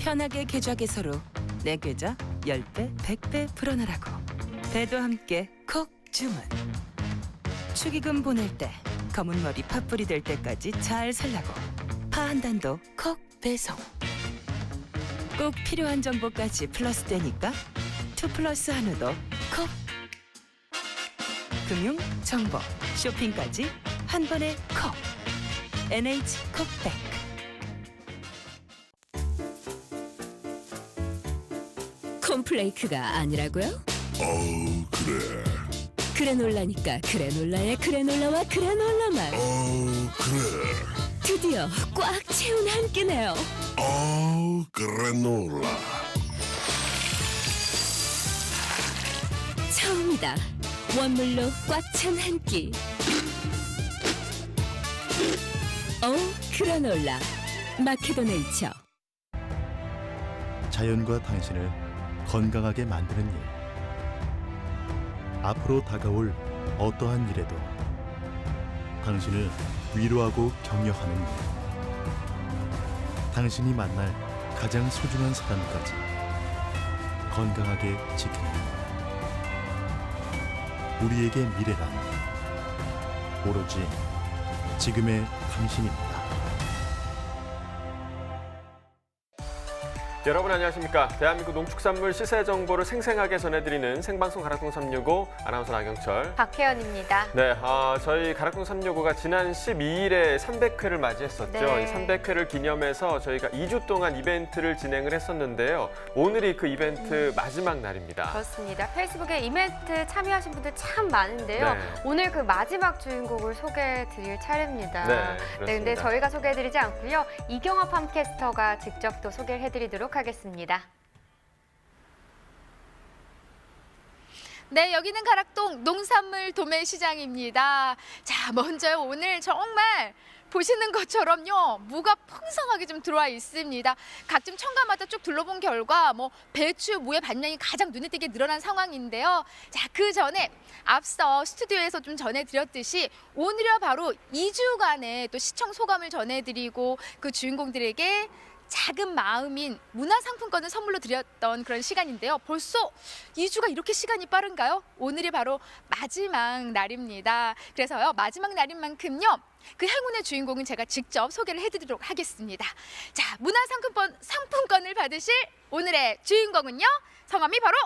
편하게 계좌 개설로 내 계좌 10배, 100배 불어나라고. 배도 함께 콕 주문. 축의금 보낼 때 검은 머리 팥불이 될 때까지 잘 살라고. 파 한 단도 콕 배송. 꼭 필요한 정보까지 플러스 되니까 2플러스 한우도 콕. 금융, 정보, 쇼핑까지 한 번에 콕. NH 콕백. 콤플레이크가 아니라고요? 그래. 그래놀라니까 그래놀라의 그래놀라와 그래놀라만 그래. 드디어 꽉 채운 한 끼네요. 그래놀라. 처음이다. 원물로 꽉 찬 한 끼. 그래놀라 마케도네이처. 자연과 당신을 건강하게 만드는 일. 앞으로 다가올 어떠한 일에도 당신을 위로하고 격려하는 일. 당신이 만날 가장 소중한 사람까지 건강하게 지키는 일. 우리에게 미래란 오로지 지금의 당신입니다. 여러분 안녕하십니까. 대한민국 농축산물 시세 정보를 생생하게 전해드리는 생방송 가락동 365 아나운서 나경철, 박혜연입니다. 네, 저희 가락동 365가 지난 12일에 300회를 맞이했었죠. 네. 이 300회를 기념해서 저희가 2주 동안 이벤트를 진행을 했었는데요. 오늘이 그 이벤트 마지막 날입니다. 그렇습니다. 페이스북에 이벤트 참여하신 분들 참 많은데요. 네. 오늘 그 마지막 주인공을 소개해드릴 차례입니다. 네, 그렇습니다. 근데 저희가 소개해드리지 않고요. 이경화 팜캐스터가 직접 또 소개를 해드리도록 하겠습니다. 네, 여기는 가락동 농산물 도매시장입니다. 자, 먼저 오늘 정말 보시는 것처럼요, 무가 풍성하게 좀 들어와 있습니다. 각종 청가마다 쭉 둘러본 결과 배추, 무의 반량이 가장 눈에 띄게 늘어난 상황인데요. 자, 그 전에 앞서 스튜디오에서 좀 전해드렸듯이 오늘이야 바로 2주간의 또 시청 소감을 전해드리고 그 주인공들에게 작은 마음인 문화상품권을 선물로 드렸던 그런 시간인데요. 벌써 2주가 이렇게 시간이 빠른가요? 오늘이 바로 마지막 날입니다. 그래서요, 마지막 날인 만큼요, 그 행운의 주인공은 제가 직접 소개를 해드리도록 하겠습니다. 자, 상품권을 받으실 오늘의 주인공은요, 성함이 바로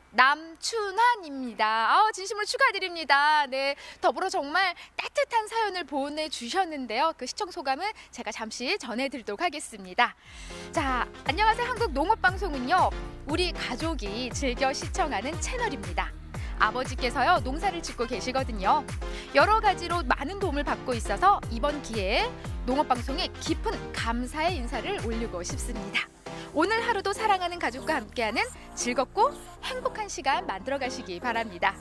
남춘환입니다. 진심으로 축하드립니다. 네, 더불어 정말 따뜻한 사연을 보내주셨는데요. 그 시청 소감은 제가 잠시 전해드리도록 하겠습니다. 자, 안녕하세요. 한국농업방송은요, 우리 가족이 즐겨 시청하는 채널입니다. 아버지께서요, 농사를 짓고 계시거든요. 여러 가지로 많은 도움을 받고 있어서 이번 기회에 농업방송에 깊은 감사의 인사를 올리고 싶습니다. 오늘 하루도 사랑하는 가족과 함께하는 즐겁고 행복한 시간 만들어 가시기 바랍니다.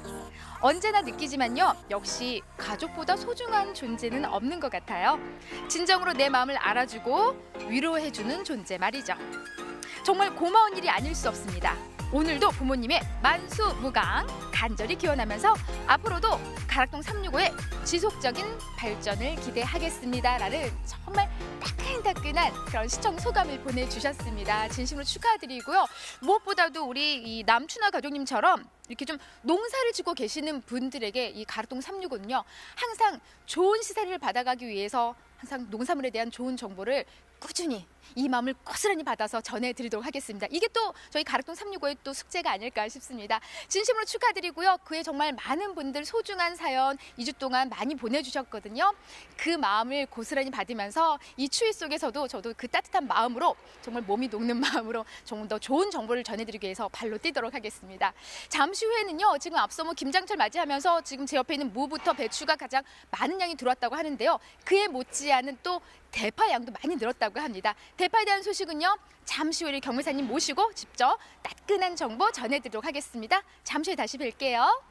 언제나 느끼지만요, 역시 가족보다 소중한 존재는 없는 것 같아요. 진정으로 내 마음을 알아주고 위로해주는 존재 말이죠. 정말 고마운 일이 아닐 수 없습니다. 오늘도 부모님의 만수무강 간절히 기원하면서 앞으로도 가락동 365의 지속적인 발전을 기대하겠습니다. 라는 정말 따끈따끈한 그런 시청 소감을 보내주셨습니다. 진심으로 축하드리고요. 무엇보다도 우리 이 남춘아 가족님처럼 이렇게 좀 농사를 짓고 계시는 분들에게 이 가락동 365는요, 항상 좋은 시세를 받아가기 위해서 항상 농산물에 대한 좋은 정보를 꾸준히 이 마음을 고스란히 받아서 전해드리도록 하겠습니다. 이게 또 저희 가락동 365의 또 숙제가 아닐까 싶습니다. 진심으로 축하드리고요. 그에 정말 많은 분들 소중한 사연 2주 동안 많이 보내주셨거든요. 그 마음을 고스란히 받으면서 이 추위 속에서도 저도 그 따뜻한 마음으로, 정말 몸이 녹는 마음으로 조금 더 좋은 정보를 전해드리기 위해서 발로 뛰도록 하겠습니다. 잠시 후에는요, 지금 앞서 김장철 맞이하면서 지금 제 옆에 있는 무부터 배추가 가장 많은 양이 들어왔다고 하는데요. 그에 못지않은 또 대파 양도 많이 늘었다고 합니다. 대파에 대한 소식은요, 잠시 후에 경매사님 모시고 직접 따끈한 정보 전해드리도록 하겠습니다. 잠시 후에 다시 뵐게요.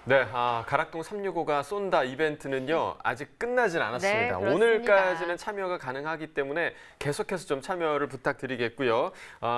네, 가락동 365가 쏜다 이벤트는요 아직 끝나진 않았습니다. 네, 그렇습니다. 오늘까지는 참여가 가능하기 때문에 계속해서 좀 참여를 부탁드리겠고요.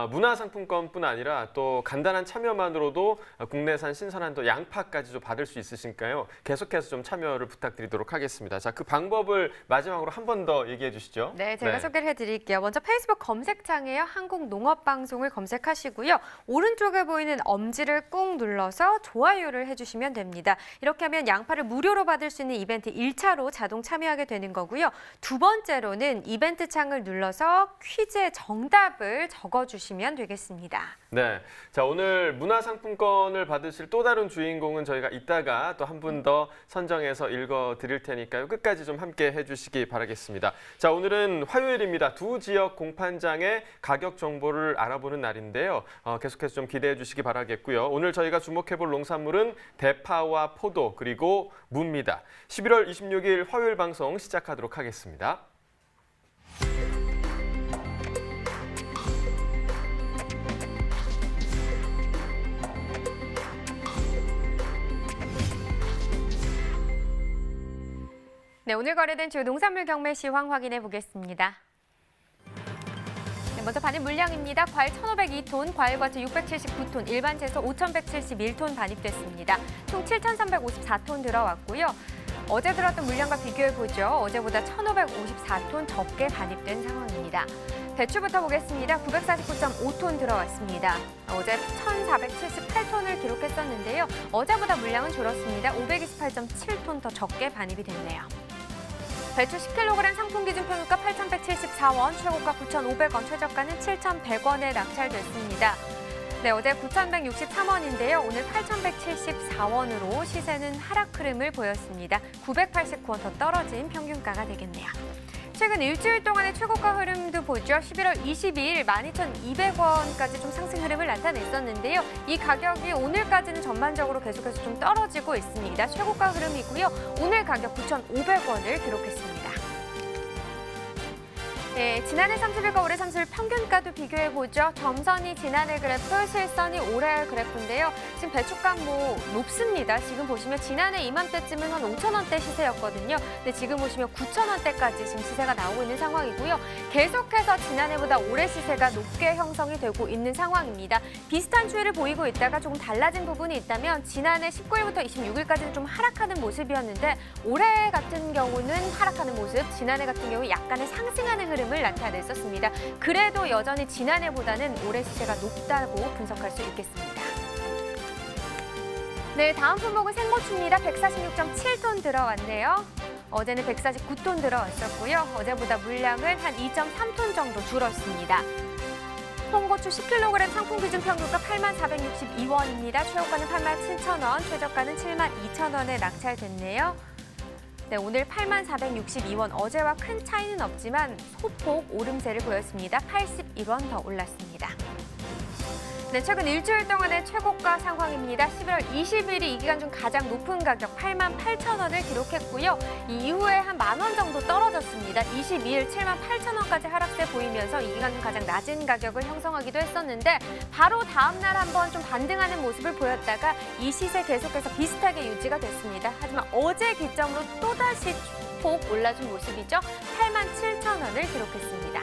문화상품권뿐 아니라 또 간단한 참여만으로도 국내산 신선한 또 양파까지 좀 받을 수 있으니까요. 계속해서 좀 참여를 부탁드리도록 하겠습니다. 자, 그 방법을 마지막으로 한 번 더 얘기해 주시죠. 네, 제가 소개를 해드릴게요. 먼저 페이스북 검색창에요. 한국농업방송을 검색하시고요. 오른쪽에 보이는 엄지를 꾹 눌러서 좋아요를 해주시면 됩니다. 이렇게 하면 양파를 무료로 받을 수 있는 이벤트 1차로 자동 참여하게 되는 거고요. 두 번째로는 이벤트 창을 눌러서 퀴즈의 정답을 적어주시면 되겠습니다. 네, 자 오늘 문화상품권을 받으실 또 다른 주인공은 저희가 이따가 또 한 분 더 선정해서 읽어드릴 테니까요. 끝까지 좀 함께 해주시기 바라겠습니다. 자, 오늘은 화요일입니다. 두 지역 공판장의 가격 정보를 알아보는 날인데요. 계속해서 좀 기대해 주시기 바라겠고요. 오늘 저희가 주목해볼 농산물은 대파와 포도 그리고 무입니다. 11월 26일 화요일 방송 시작하도록 하겠습니다. 네, 오늘 거래된 주요 농산물 경매 시황 확인해 보겠습니다. 네, 먼저 반입 물량입니다. 과일 1,502톤, 과일과채 679톤, 일반 채소 5,171톤 반입됐습니다. 총 7,354톤 들어왔고요. 어제 들어왔던 물량과 비교해보죠. 어제보다 1,554톤 적게 반입된 상황입니다. 배추부터 보겠습니다. 949.5톤 들어왔습니다. 어제 1,478톤을 기록했었는데요. 어제보다 물량은 줄었습니다. 528.7톤 더 적게 반입이 됐네요. 배추 10kg 상품 기준 평균가 8,174원, 최고가 9,500원, 최저가는 7,100원에 낙찰됐습니다. 네, 어제 9,163원인데요. 오늘 8,174원으로 시세는 하락 흐름을 보였습니다. 989원 더 떨어진 평균가가 되겠네요. 최근 일주일 동안의 최고가 흐름도 보죠. 11월 22일 12,200원까지 좀 상승 흐름을 나타냈었는데요. 이 가격이 오늘까지는 전반적으로 계속해서 좀 떨어지고 있습니다. 최고가 흐름이고요. 오늘 가격 9,500원을 기록했습니다. 네, 지난해 30일과 올해 30일 평균가도 비교해보죠. 점선이 지난해 그래프, 실선이 올해 그래프인데요. 지금 배춧값 높습니다. 지금 보시면 지난해 이맘때쯤은 한 5,000원대 시세였거든요. 근데 지금 보시면 9,000원대까지 지금 시세가 나오고 있는 상황이고요. 계속해서 지난해보다 올해 시세가 높게 형성이 되고 있는 상황입니다. 비슷한 추이를 보이고 있다가 조금 달라진 부분이 있다면 지난해 19일부터 26일까지는 좀 하락하는 모습이었는데 올해 같은 경우는 하락하는 모습, 지난해 같은 경우 약간의 상승하는 흐름을 나타냈었습니다. 그래도 여전히 지난해보다는 올해 시세가 높다고 분석할 수 있겠습니다. 네, 다음 품목은 생고추입니다. 146.7톤 들어왔네요. 어제는 149톤 들어왔었고요. 어제보다 물량은 한 2.3톤 정도 줄었습니다. 홍고추 10kg 상품 기준 평균가 84,662원입니다. 최고가는 87,000원, 최저가는 72,000원에 낙찰됐네요. 네, 오늘 84,662원, 어제와 큰 차이는 없지만 소폭 오름세를 보였습니다. 81원 더 올랐습니다. 네, 최근 일주일 동안의 최고가 상황입니다. 11월 20일이 이 기간 중 가장 높은 가격 88,000원을 기록했고요. 이 이후에 한 10,000원 정도 떨어졌습니다. 22일 78,000원까지 하락세 보이면서 이 기간 중 가장 낮은 가격을 형성하기도 했었는데 바로 다음 날 한번 좀 반등하는 모습을 보였다가 이 시세 계속해서 비슷하게 유지가 됐습니다. 하지만 어제 기점으로 또다시 폭 올라준 모습이죠. 87,000원을 기록했습니다.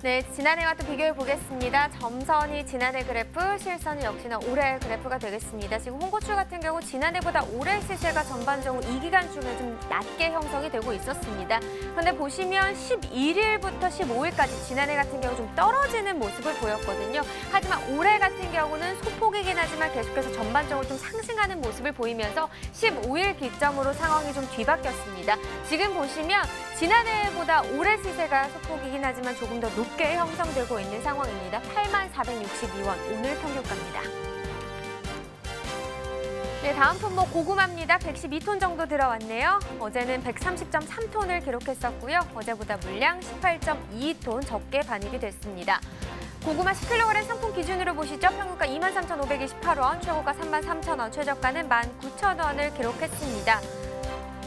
네, 지난해와 또 비교해 보겠습니다. 점선이 지난해 그래프, 실선이 역시나 올해 그래프가 되겠습니다. 지금 홍고추 같은 경우 지난해보다 올해 시세가 전반적으로 이 기간 중에 좀 낮게 형성이 되고 있었습니다. 그런데 보시면 11일부터 15일까지 지난해 같은 경우 좀 떨어지는 모습을 보였거든요. 하지만 올해 같은 경우는 소폭이긴 하지만 계속해서 전반적으로 좀 상승하는 모습을 보이면서 15일 기점으로 상황이 좀 뒤바뀌었습니다. 지금 보시면 지난해보다 올해 시세가 소폭이긴 하지만 조금 더 높게 형성되고 있는 상황입니다. 84,662원, 오늘 평균가입니다. 네, 다음 품목 고구마입니다. 112톤 정도 들어왔네요. 어제는 130.3톤을 기록했었고요. 어제보다 물량 18.2톤 적게 반입이 됐습니다. 고구마 10kg 상품 기준으로 보시죠. 평균가 23,528원, 최고가 33,000원, 최저가는 19,000원을 기록했습니다.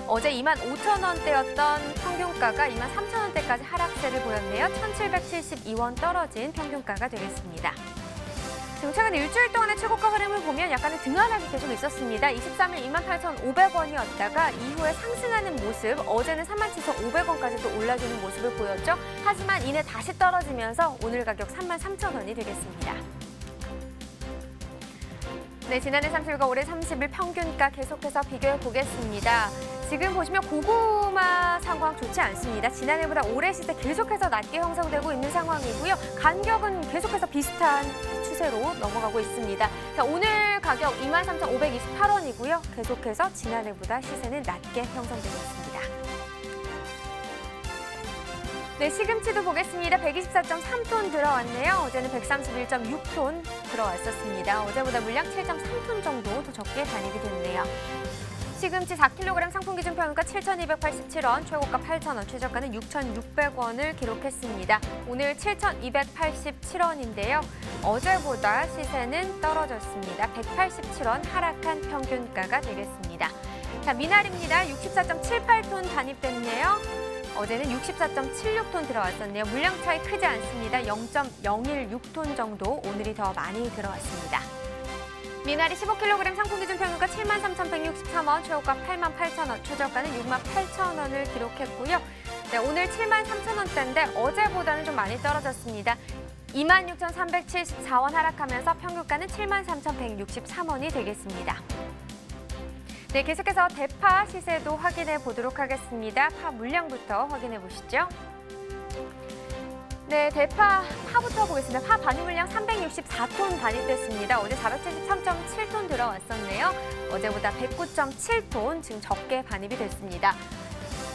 어제 25,000원대였던 평균가가 23,000원대까지 하락세를 보였네요. 1,772원 떨어진 평균가가 되겠습니다. 지금 최근 일주일 동안의 최고가 흐름을 보면 약간의 등하락이 계속 있었습니다. 23일 28,500원이었다가 이후에 상승하는 모습, 어제는 37,500원까지 또 올라주는 모습을 보였죠. 하지만 이내 다시 떨어지면서 오늘 가격 33,000원이 되겠습니다. 네, 지난해 30일과 올해 30일 평균가 계속해서 비교해 보겠습니다. 지금 보시면 고구마 상황 좋지 않습니다. 지난해보다 올해 시세 계속해서 낮게 형성되고 있는 상황이고요. 간격은 계속해서 비슷한 추세로 넘어가고 있습니다. 자, 오늘 가격 23,528원이고요. 계속해서 지난해보다 시세는 낮게 형성되고 있습니다. 네, 시금치도 보겠습니다. 124.3톤 들어왔네요. 어제는 131.6톤 들어왔었습니다. 어제보다 물량 7.3톤 정도 더 적게 반입이 됐네요. 시금치 4kg 상품 기준 평균가 7,287원, 최고가 8,000원, 최저가는 6,600원을 기록했습니다. 오늘 7,287원인데요. 어제보다 시세는 떨어졌습니다. 187원 하락한 평균가가 되겠습니다. 자, 미나리입니다. 64.78톤 반입됐네요. 어제는 64.76톤 들어왔었네요. 물량 차이 크지 않습니다. 0.016톤 정도, 오늘이 더 많이 들어왔습니다. 미나리 15kg 상품 기준 평균가 73,163원, 최고가 88,000원, 최저가는 68,000원을 기록했고요. 네, 오늘 73,000원대인데 어제보다는 좀 많이 떨어졌습니다. 26,374원 하락하면서 평균가는 73,163원이 되겠습니다. 네, 계속해서 대파 시세도 확인해 보도록 하겠습니다. 파 물량부터 확인해 보시죠. 네, 파부터 보겠습니다. 파 반입 물량 364톤 반입됐습니다. 어제 473.7톤 들어왔었네요. 어제보다 109.7톤 지금 적게 반입이 됐습니다.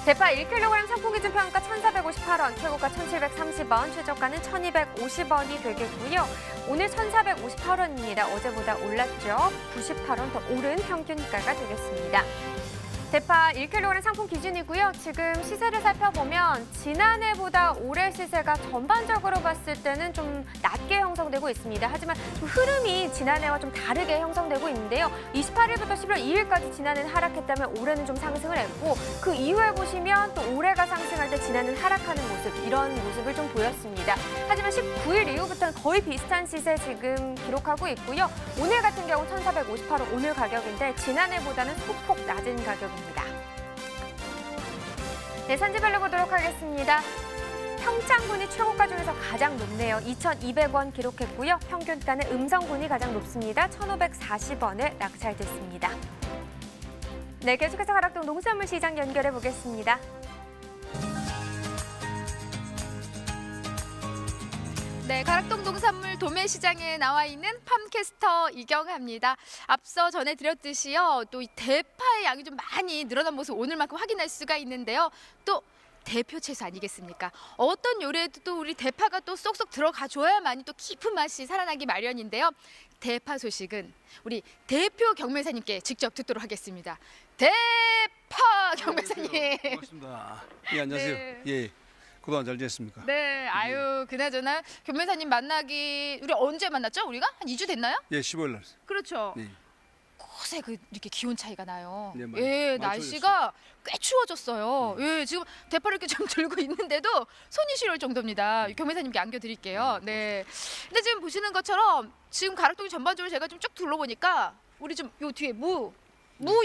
대파 1kg 상품 기준 평가 1,458원, 최고가 1,730원, 최저가는 1,250원이 되겠고요. 오늘 1,458원입니다. 어제보다 올랐죠. 98원 더 오른 평균가가 되겠습니다. 대파 1kg 상품 기준이고요. 지금 시세를 살펴보면 지난해보다 올해 시세가 전반적으로 봤을 때는 좀 낮게 형성되고 있습니다. 하지만 좀 흐름이 지난해와 좀 다르게 형성되고 있는데요. 28일부터 11월 2일까지 지난해는 하락했다면 올해는 좀 상승을 했고 그 이후에 보시면 또 올해가 상승할 때 지난해는 하락하는 모습, 이런 모습을 좀 보였습니다. 하지만 19일 이후부터는 거의 비슷한 시세 지금 기록하고 있고요. 오늘 같은 경우는 1,458원 오늘 가격인데 지난해보다는 소폭 낮은 가격입니다. 네, 산지별로 보도록 하겠습니다. 평창군이 최고가 중에서 가장 높네요. 2,200원 기록했고요. 평균가는 음성군이 가장 높습니다. 1,540원에 낙찰됐습니다. 네, 계속해서 가락동 농산물 시장 연결해 보겠습니다. 네, 가락동 농산물 도매시장에 나와 있는 팜캐스터 이경아입니다. 앞서 전해드렸듯이요, 또 이 대파의 양이 좀 많이 늘어난 모습 오늘만큼 확인할 수가 있는데요. 또 대표 채소 아니겠습니까? 어떤 요리에도 또 우리 대파가 또 쏙쏙 들어가 줘야만이 또 깊은 맛이 살아나기 마련인데요. 대파 소식은 우리 대표 경매사님께 직접 듣도록 하겠습니다. 대파 경매사님. 반갑습니다. 예, 안녕하세요. 네. 예, 그동안 잘 지냈습니까? 네, 아유, 그나저나 경매사님 만나기 우리 언제 만났죠? 우리가 한 2주 됐나요? 예, 15일 날. 그렇죠. 네. 곳에 이렇게 기온 차이가 나요. 네, 많이, 예, 많이 날씨가 꽤 추워졌어요. 예, 지금 대파를 이렇게 좀 들고 있는데도 손이 시려울 정도입니다. 경매사님께 안겨드릴게요. 네. 근데 지금 보시는 것처럼 지금 가락동이 전반적으로 제가 좀 쭉 둘러보니까 우리 좀 요 뒤에 무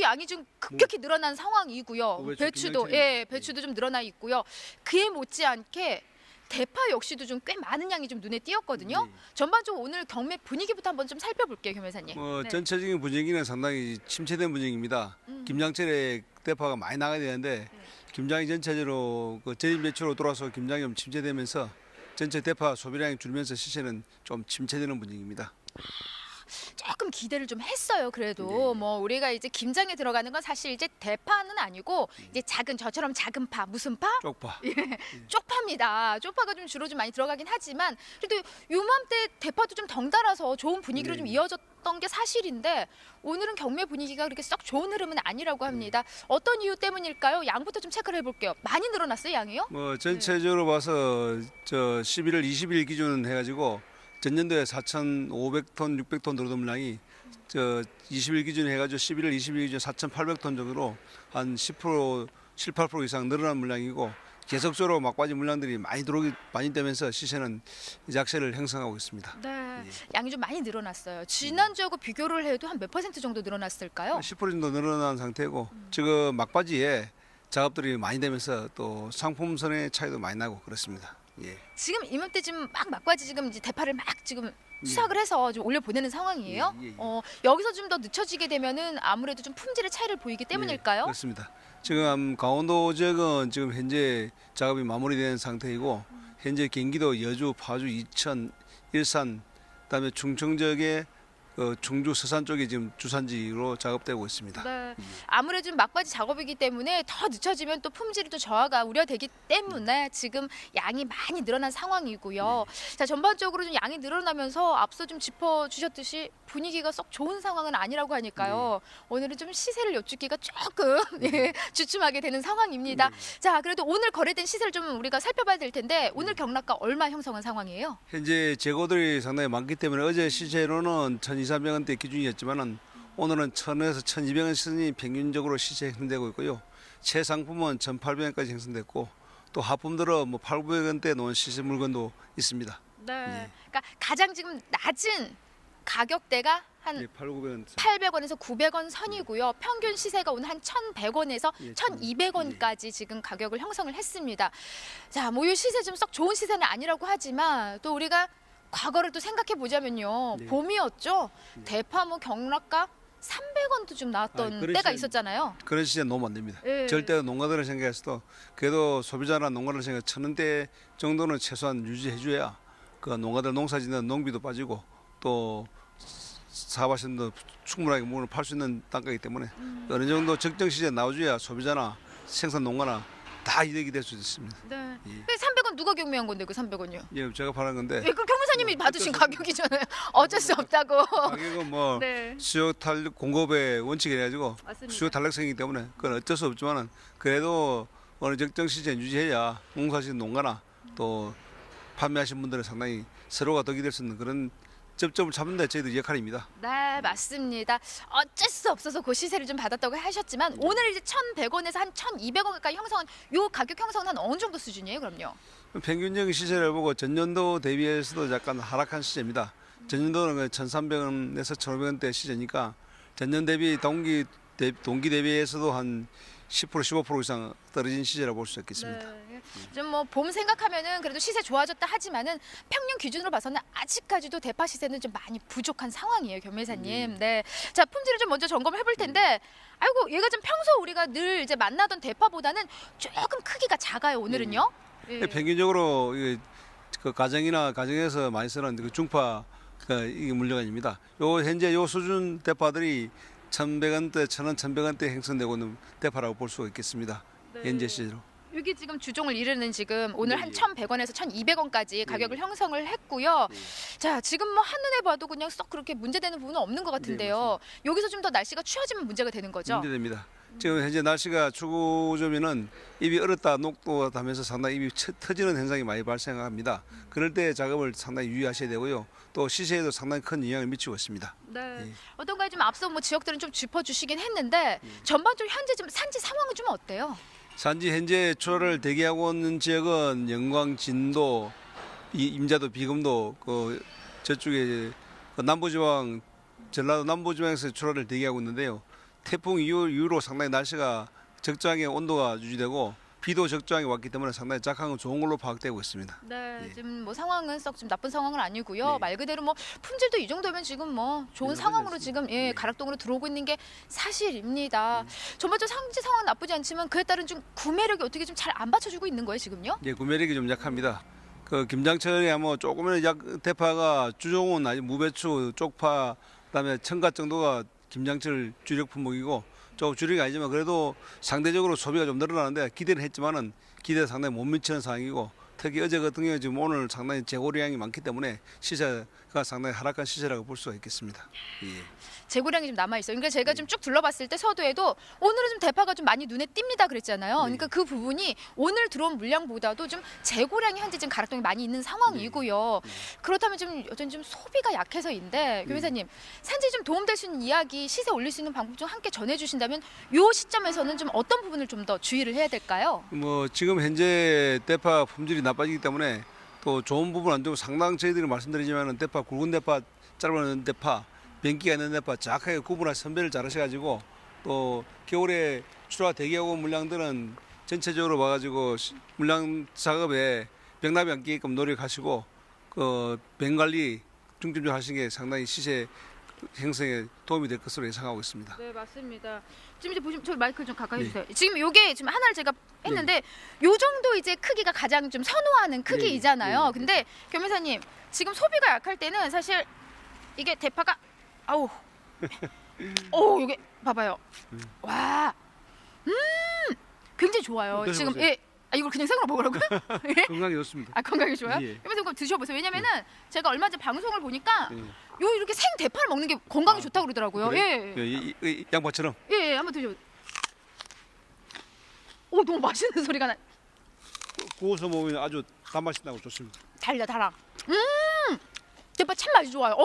양이 좀 급격히 늘어난 상황이고요. 배추도 배추도 좀 늘어나 있고요. 그에 못지않게 대파 역시도 좀 꽤 많은 양이 좀 눈에 띄었거든요. 전반적으로 오늘 경매 분위기부터 한번 좀 살펴볼게요, 경매사님. 네. 전체적인 분위기는 상당히 침체된 분위기입니다. 김장철에 대파가 많이 나가야 되는데 김장이 전체적으로 그 저입 매출로 돌아서 김장이 좀 침체되면서 전체 대파 소비량이 줄면서 시세는 좀 침체되는 분위기입니다. 조금 기대를 좀 했어요. 그래도 뭐 우리가 이제 김장에 들어가는 건 사실 이제 대파는 아니고 이제 저처럼 작은 파, 무슨 파? 쪽파. 쪽파입니다. 쪽파가 좀 주로 좀 많이 들어가긴 하지만 그래도 요맘때 대파도 좀 덩달아서 좋은 분위기로 좀 이어졌던 게 사실인데 오늘은 경매 분위기가 그렇게 썩 좋은 흐름은 아니라고 합니다. 어떤 이유 때문일까요? 양부터 좀 체크를 해볼게요. 많이 늘어났어요, 양이요? 전체적으로 봐서 저 11월 20일 기준 해가지고 전년도에 4,500톤, 600톤 들어오던 물량이 저 20일 기준 해가지고 11월 20일 기준 4,800톤 정도로 한 10%, 7, 8% 이상 늘어난 물량이고 계속적으로 막바지 물량들이 많이 되면서 시세는 약세를 형성하고 있습니다. 네. 네, 양이 좀 많이 늘어났어요. 지난주하고 비교를 해도 한 몇 % 정도 늘어났을까요? 10% 정도 늘어난 상태고 지금 막바지에 작업들이 많이 되면서 또 상품선의 차이도 많이 나고 그렇습니다. 예. 지금 이맘때 지금 막 막바지 지금 이제 대파를 막 지금 수확을 해서 좀 올려 보내는 상황이에요. 예, 예, 예. 여기서 좀 더 늦춰지게 되면은 아무래도 좀 품질의 차이를 보이기 때문일까요? 네, 그렇습니다. 지금 강원도 지역은 지금 현재 작업이 마무리된 상태이고 현재 경기도 여주, 파주, 이천, 일산, 그다음에 충청 지역의 충주, 서산 쪽이 지금 주산지로 작업되고 있습니다. 네. 아무래도 좀 막바지 작업이기 때문에 더 늦춰지면 또 품질이 또 저하가 우려되기 때문에 지금 양이 많이 늘어난 상황이고요. 자, 전반적으로 좀 양이 늘어나면서 앞서 좀 짚어주셨듯이 분위기가 썩 좋은 상황은 아니라고 하니까요. 오늘은 좀 시세를 여쭙기가 조금 주춤하게 되는 상황입니다. 자, 그래도 오늘 거래된 시세를 좀 우리가 살펴봐야 될 텐데 오늘 경락가 얼마 형성한 상황이에요? 현재 재고들이 상당히 많기 때문에 어제 시세로는 1,200~1,300원대 기준이었지만은 오늘은 1,000원에서 1,200원 선이 평균적으로 시세 형성되고 있고요. 최상품은 1,800원까지 형성됐고 또 하품들은 뭐 800~900원대 놓은 시세 물건도 있습니다. 네. 그러니까 가장 지금 낮은 가격대가 한 800~900원. 800원에서 900원 선이고요. 평균 시세가 오늘 한 1,100원에서 1,200원까지 지금 가격을 형성을 했습니다. 자, 뭐 이 시세 좀 썩 좋은 시세는 아니라고 하지만 또 우리가 과거를 또 생각해 보자면요. 네. 봄이었죠. 대파 뭐 경락가 300원도 좀 나왔던 그런 때가 시세- 있었잖아요. 그런 시세 놓으면 안 됩니다. 예. 절대 농가들을 생각해서도 그래도 소비자나 농가를 생각 1,000원대 정도는 최소한 유지해줘야 그 농가들 농사짓는 농비도 빠지고 또 사업하시는 분 충분하게 물건을 팔 수 있는 단가이기 때문에 어느 정도 적정 시세에 나와줘야 소비자나 생산 농가나 다 이득이 될 수 있습니다. 네. 예. 그 300원 누가 경매한 건데 그 300원이요? 예, 제가 파는 건데 그 교무사님이 받으신 어쩔 수 가격이잖아요. 어쩔 수 없다고. 가격은 뭐 네. 수요 탄력 공급의 원칙이 해가지고 맞습니다. 수요 탄력성이기 때문에 그건 어쩔 수 없지만은 그래도 어느 적정 시세 유지해야 농사짓는 농가나 또 판매하신 분들은 상당히 서로가 덕이 될 수 있는 그런 접점을 잡는 데 저희들 역할입니다. 네, 맞습니다. 어쩔 수 없어서 그 시세를 좀 받았다고 하셨지만 오늘 이제 1,100원에서 한 1,200원 가까이 형성한 요 가격 형성은 한 어느 정도 수준이에요, 그럼요? 평균적인 시세를 보고 전년도 대비해서도 약간 하락한 시세입니다. 전년도는 1,300원에서 1,500원대 시세니까 전년 대비 동기 대비해서도 한 10% 15% 이상 떨어진 시세라고 볼 수 있겠습니다. 네. 좀 뭐 봄 생각하면은 그래도 시세 좋아졌다 하지만은 평년 기준으로 봐서는 아직까지도 대파 시세는 좀 많이 부족한 상황이에요, 겸회사님. 네. 자, 품질을 좀 먼저 점검을 해볼 텐데, 아이고 얘가 좀 평소 우리가 늘 이제 만나던 대파보다는 조금 크기가 작아요, 오늘은요. 예. 평균적으로 그 가정에서 많이 쓰는 그 중파 이게 물량입니다. 요 현재 요 수준 대파들이 1,100원대, 1,000원, 1,100원대 형성되고 있는 대파라고 볼 수가 있겠습니다. 네. 현재 시세로. 여기 지금 주종을 이르는 지금 오늘 네, 한 예. 1,100원에서 1,200원까지 가격을 형성을 했고요. 자, 지금 뭐 한눈에 봐도 그냥 썩 그렇게 문제되는 부분은 없는 것 같은데요. 여기서 좀 더 날씨가 추워지면 문제가 되는 거죠? 문제됩니다. 지금 현재 날씨가 추우면 잎이 얼었다 녹도 하면서 상당히 잎이 터지는 현상이 많이 발생합니다. 그럴 때 작업을 상당히 유의하셔야 되고요. 또 시세에도 상당히 큰 영향을 미치고 있습니다. 네. 예. 어떤가요? 좀 앞서 뭐 지역들은 좀 짚어주시긴 했는데 전반적으로 현재 좀 산지 상황은 좀 어때요? 산지 현재 출하를 대기하고 있는 지역은 영광, 진도, 임자도, 비금도 저쪽에 그 남부지방 전라도 남부지방에서 출하를 대기하고 있는데요. 태풍 이후로 상당히 날씨가 적정하게 온도가 유지되고 비도 적정하게 왔기 때문에 상당히 작황은 좋은 걸로 파악되고 있습니다. 네, 예. 지금 뭐 상황은 썩 좀 나쁜 상황은 아니고요. 네. 말 그대로 뭐 품질도 이 정도면 지금 뭐 좋은 네, 상황으로 맞습니다. 지금 네. 가락동으로 들어오고 있는 게 사실입니다. 전반적으로 상지 상황 나쁘지 않지만 그에 따른 좀 구매력이 어떻게 좀 잘 안 받쳐주고 있는 거예요, 지금요? 예, 구매력이 좀 약합니다. 그 김장철에 뭐 조금의 대파가 주종은 아직 무배추, 쪽파, 그다음에 청가 정도가 김장철 주력 품목이고 조금 주력이 아니지만 그래도 상대적으로 소비가 좀 늘어나는데 기대는 했지만은 기대 상당히 못 미치는 상황이고 특히 어제 같은 경우에 지금 오늘 상당히 재고량이 많기 때문에 시세가 상당히 하락한 시세라고 볼 수가 있겠습니다. 예. 재고량이 좀 남아 있어요. 그러니까 제가 좀 쭉 둘러봤을 때 서도에도 오늘은 좀 대파가 좀 많이 눈에 띕니다 그랬잖아요. 그러니까 그 부분이 오늘 들어온 물량보다도 좀 재고량이 현재 지금 가락동에 많이 있는 상황이고요. 그렇다면 좀 여전히 좀 소비가 약해서인데 교회사님 산지 좀 도움될 수 있는 이야기, 시세 올릴 수 있는 방법 좀 함께 전해주신다면 이 시점에서는 좀 어떤 부분을 좀 더 주의를 해야 될까요? 뭐 지금 현재 대파 품질이 나빠지기 때문에 또 좋은 부분 안 되고 상당 저희들이 말씀드리지만은 대파 굵은 대파, 짧은 대파, 변기가 있는 대파 정확하게 구분해서 선별을 잘하셔가지고 또 겨울에 출하 대기하고 물량들은 전체적으로 봐가지고 물량 작업에 병납이 안 끼게끔 노력하시고 그 병 관리 중점적으로 하시는 게 상당히 시세 형성에 도움이 될 것으로 예상하고 있습니다. 네, 맞습니다. 지금 이제 보시면 저 마이크를 좀 가까이 해주세요. 지금 요게 지금 하나를 제가 했는데 요 정도 이제 크기가 가장 좀 선호하는 크기이잖아요. 근데 경매사님 지금 소비가 약할 때는 사실 이게 대파가 아우 이게 봐봐요. 와, 굉장히 좋아요. 네, 지금 드셔보세요. 이걸 그냥 생으로 먹으라고요? 예? 건강에 좋습니다. 아, 건강에 좋아요? 예. 그러면서 그거 드셔보세요. 왜냐면은 제가 얼마 전 방송을 보니까 예. 요 이렇게 생 대파를 먹는 게 건강에 좋다고 그러더라고요. 그래? 예. 이 양파처럼 예, 한번 드셔. 오, 너무 맛있는 소리가 나. 구워서 먹으면 아주 단맛이 나고 좋습니다. 달아. 대파 참 맛이 좋아요.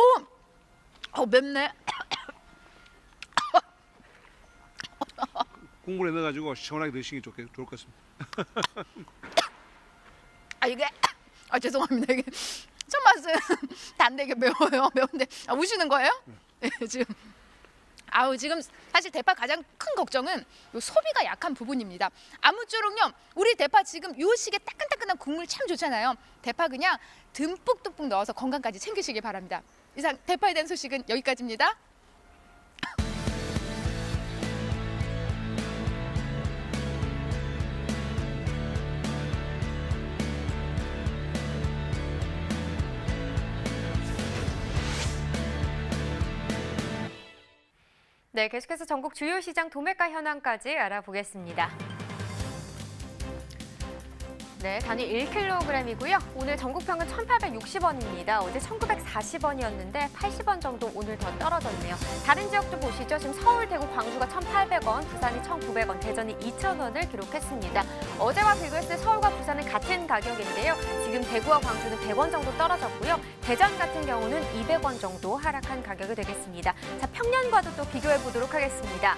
맵네. 국물에 넣어가지고 시원하게 드시기 좋을 것 같습니다. 이게 죄송합니다. 이게 첫 맛은 단데 이게 매워요. 매운데 우시는 거예요? 네, 지금. 지금 사실 대파 가장 큰 걱정은 요 소비가 약한 부분입니다. 아무쪼록요, 우리 대파 지금 요 시기에 따끈따끈한 국물 참 좋잖아요. 대파 그냥 듬뿍듬뿍 넣어서 건강까지 챙기시기 바랍니다. 이상 대파에 대한 소식은 여기까지입니다. 네, 계속해서 전국 주요 시장 도매가 현황까지 알아보겠습니다. 네, 단위 1kg이고요. 오늘 전국 평균 1,860원입니다. 어제 1,940원이었는데 80원 정도 오늘 더 떨어졌네요. 다른 지역도 보시죠. 지금 서울, 대구, 광주가 1,800원, 부산이 1,900원, 대전이 2,000원을 기록했습니다. 어제와 비교했을 때 서울과 부산은 같은 가격인데요. 지금 대구와 광주는 100원 정도 떨어졌고요. 대전 같은 경우는 200원 정도 하락한 가격이 되겠습니다. 자, 평년과도 또 비교해 보도록 하겠습니다.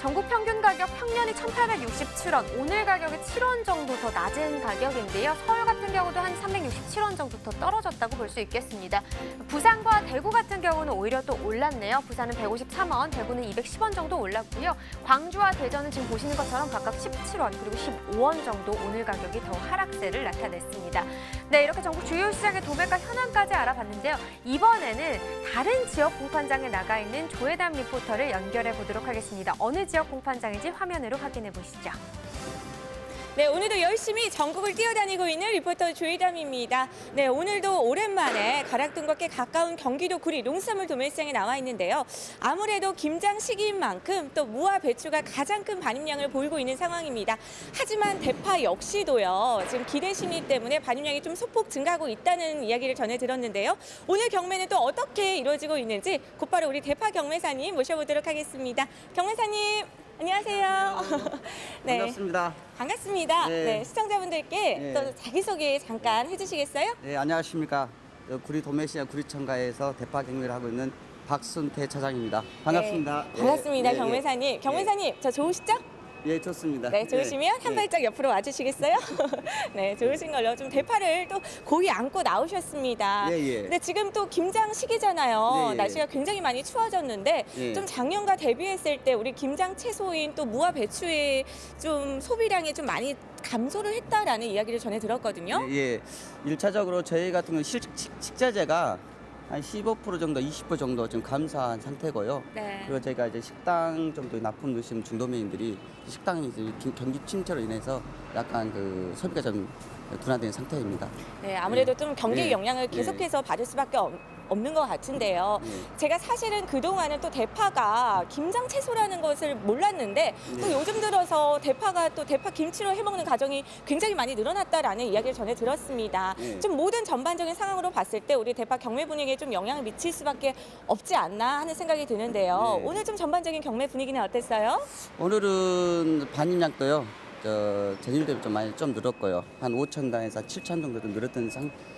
전국 평균 가격 평년이 1,867원, 오늘 가격이 7원 정도 더 낮은 가격인데요. 서울 같은 경우도 한 367원 정도 더 떨어졌다고 볼 수 있겠습니다. 부산과 대구 같은 경우는 오히려 또 올랐네요. 부산은 153원, 대구는 210원 정도 올랐고요. 광주와 대전은 지금 보시는 것처럼 각각 17원 그리고 15원 정도 오늘 가격이 더 하락세를 나타냈습니다. 네, 이렇게 전국 주요 시장의 도매가 현황까지 알아봤는데요. 이번에는 다른 지역 공판장에 나가 있는 조혜담 리포터를 연결해 보도록 하겠습니다. 어느 지역 공판장인지 화면으로 확인해 보시죠. 네, 오늘도 열심히 전국을 뛰어다니고 있는 리포터 조희담입니다. 네, 오늘도 오랜만에 가락동과 꽤 가까운 경기도 구리 농수산물 도매시장에 나와 있는데요. 아무래도 김장 시기인 만큼 또 무와 배추가 가장 큰 반입량을 보이고 있는 상황입니다. 하지만 대파 역시도요. 지금 기대 심리 때문에 반입량이 좀 소폭 증가하고 있다는 이야기를 전해 들었는데요. 오늘 경매는 또 어떻게 이루어지고 있는지 곧바로 우리 대파 경매사님 모셔보도록 하겠습니다. 경매사님. 안녕하세요. 네. 반갑습니다. 반갑습니다. 네. 네, 시청자분들께 네. 또 자기소개 잠깐 해주시겠어요? 네, 안녕하십니까. 구리 도매시장 구리천가에서 대파 경매를 하고 있는 박순태 차장입니다. 반갑습니다. 네, 반갑습니다, 네, 경매사님. 네. 경매사님, 저 좋으시죠? 예, 좋습니다. 네, 좋으시면 한 발짝 옆으로 와주시겠어요? 네, 좋으신 걸로 좀 대파를 또 고이 안고 나오셨습니다. 예, 예. 근데 지금 또 김장 시기잖아요. 네, 예. 날씨가 굉장히 많이 추워졌는데 예. 좀 작년과 대비했을 때 우리 김장 채소인 또 무와 배추의 좀 소비량이 좀 많이 감소를 했다라는 이야기를 전해 들었거든요. 예, 예. 1차적으로 저희 같은 경우는 식자재가 한 15% 정도, 20% 정도 좀 감소한 상태고요. 네. 그리고 저희가 이제 식당 정도 납품 넣으시는 중도매인들이 식당이 이제 경기 침체로 인해서 약간 그 소비가 좀 둔화된 상태입니다. 네, 아무래도 좀 경기 예. 영향을 계속해서 받을 수밖에 없는 것 같은데요. 제가 사실은 그동안은 또 대파가 김장 채소라는 것을 몰랐는데 또 요즘 들어서 대파가 또 대파 김치로 해먹는 가정이 굉장히 많이 늘어났다라는 이야기를 전해 들었습니다. 좀 모든 전반적인 상황으로 봤을 때 우리 대파 경매 분위기에 좀 영향을 미칠 수밖에 없지 않나 하는 생각이 드는데요. 네. 오늘 좀 전반적인 경매 분위기는 어땠어요? 오늘은 반입량도요. 전일 대비 좀 많이 좀 늘었고요. 한 5,000단에서 7,000 정도 좀 늘었던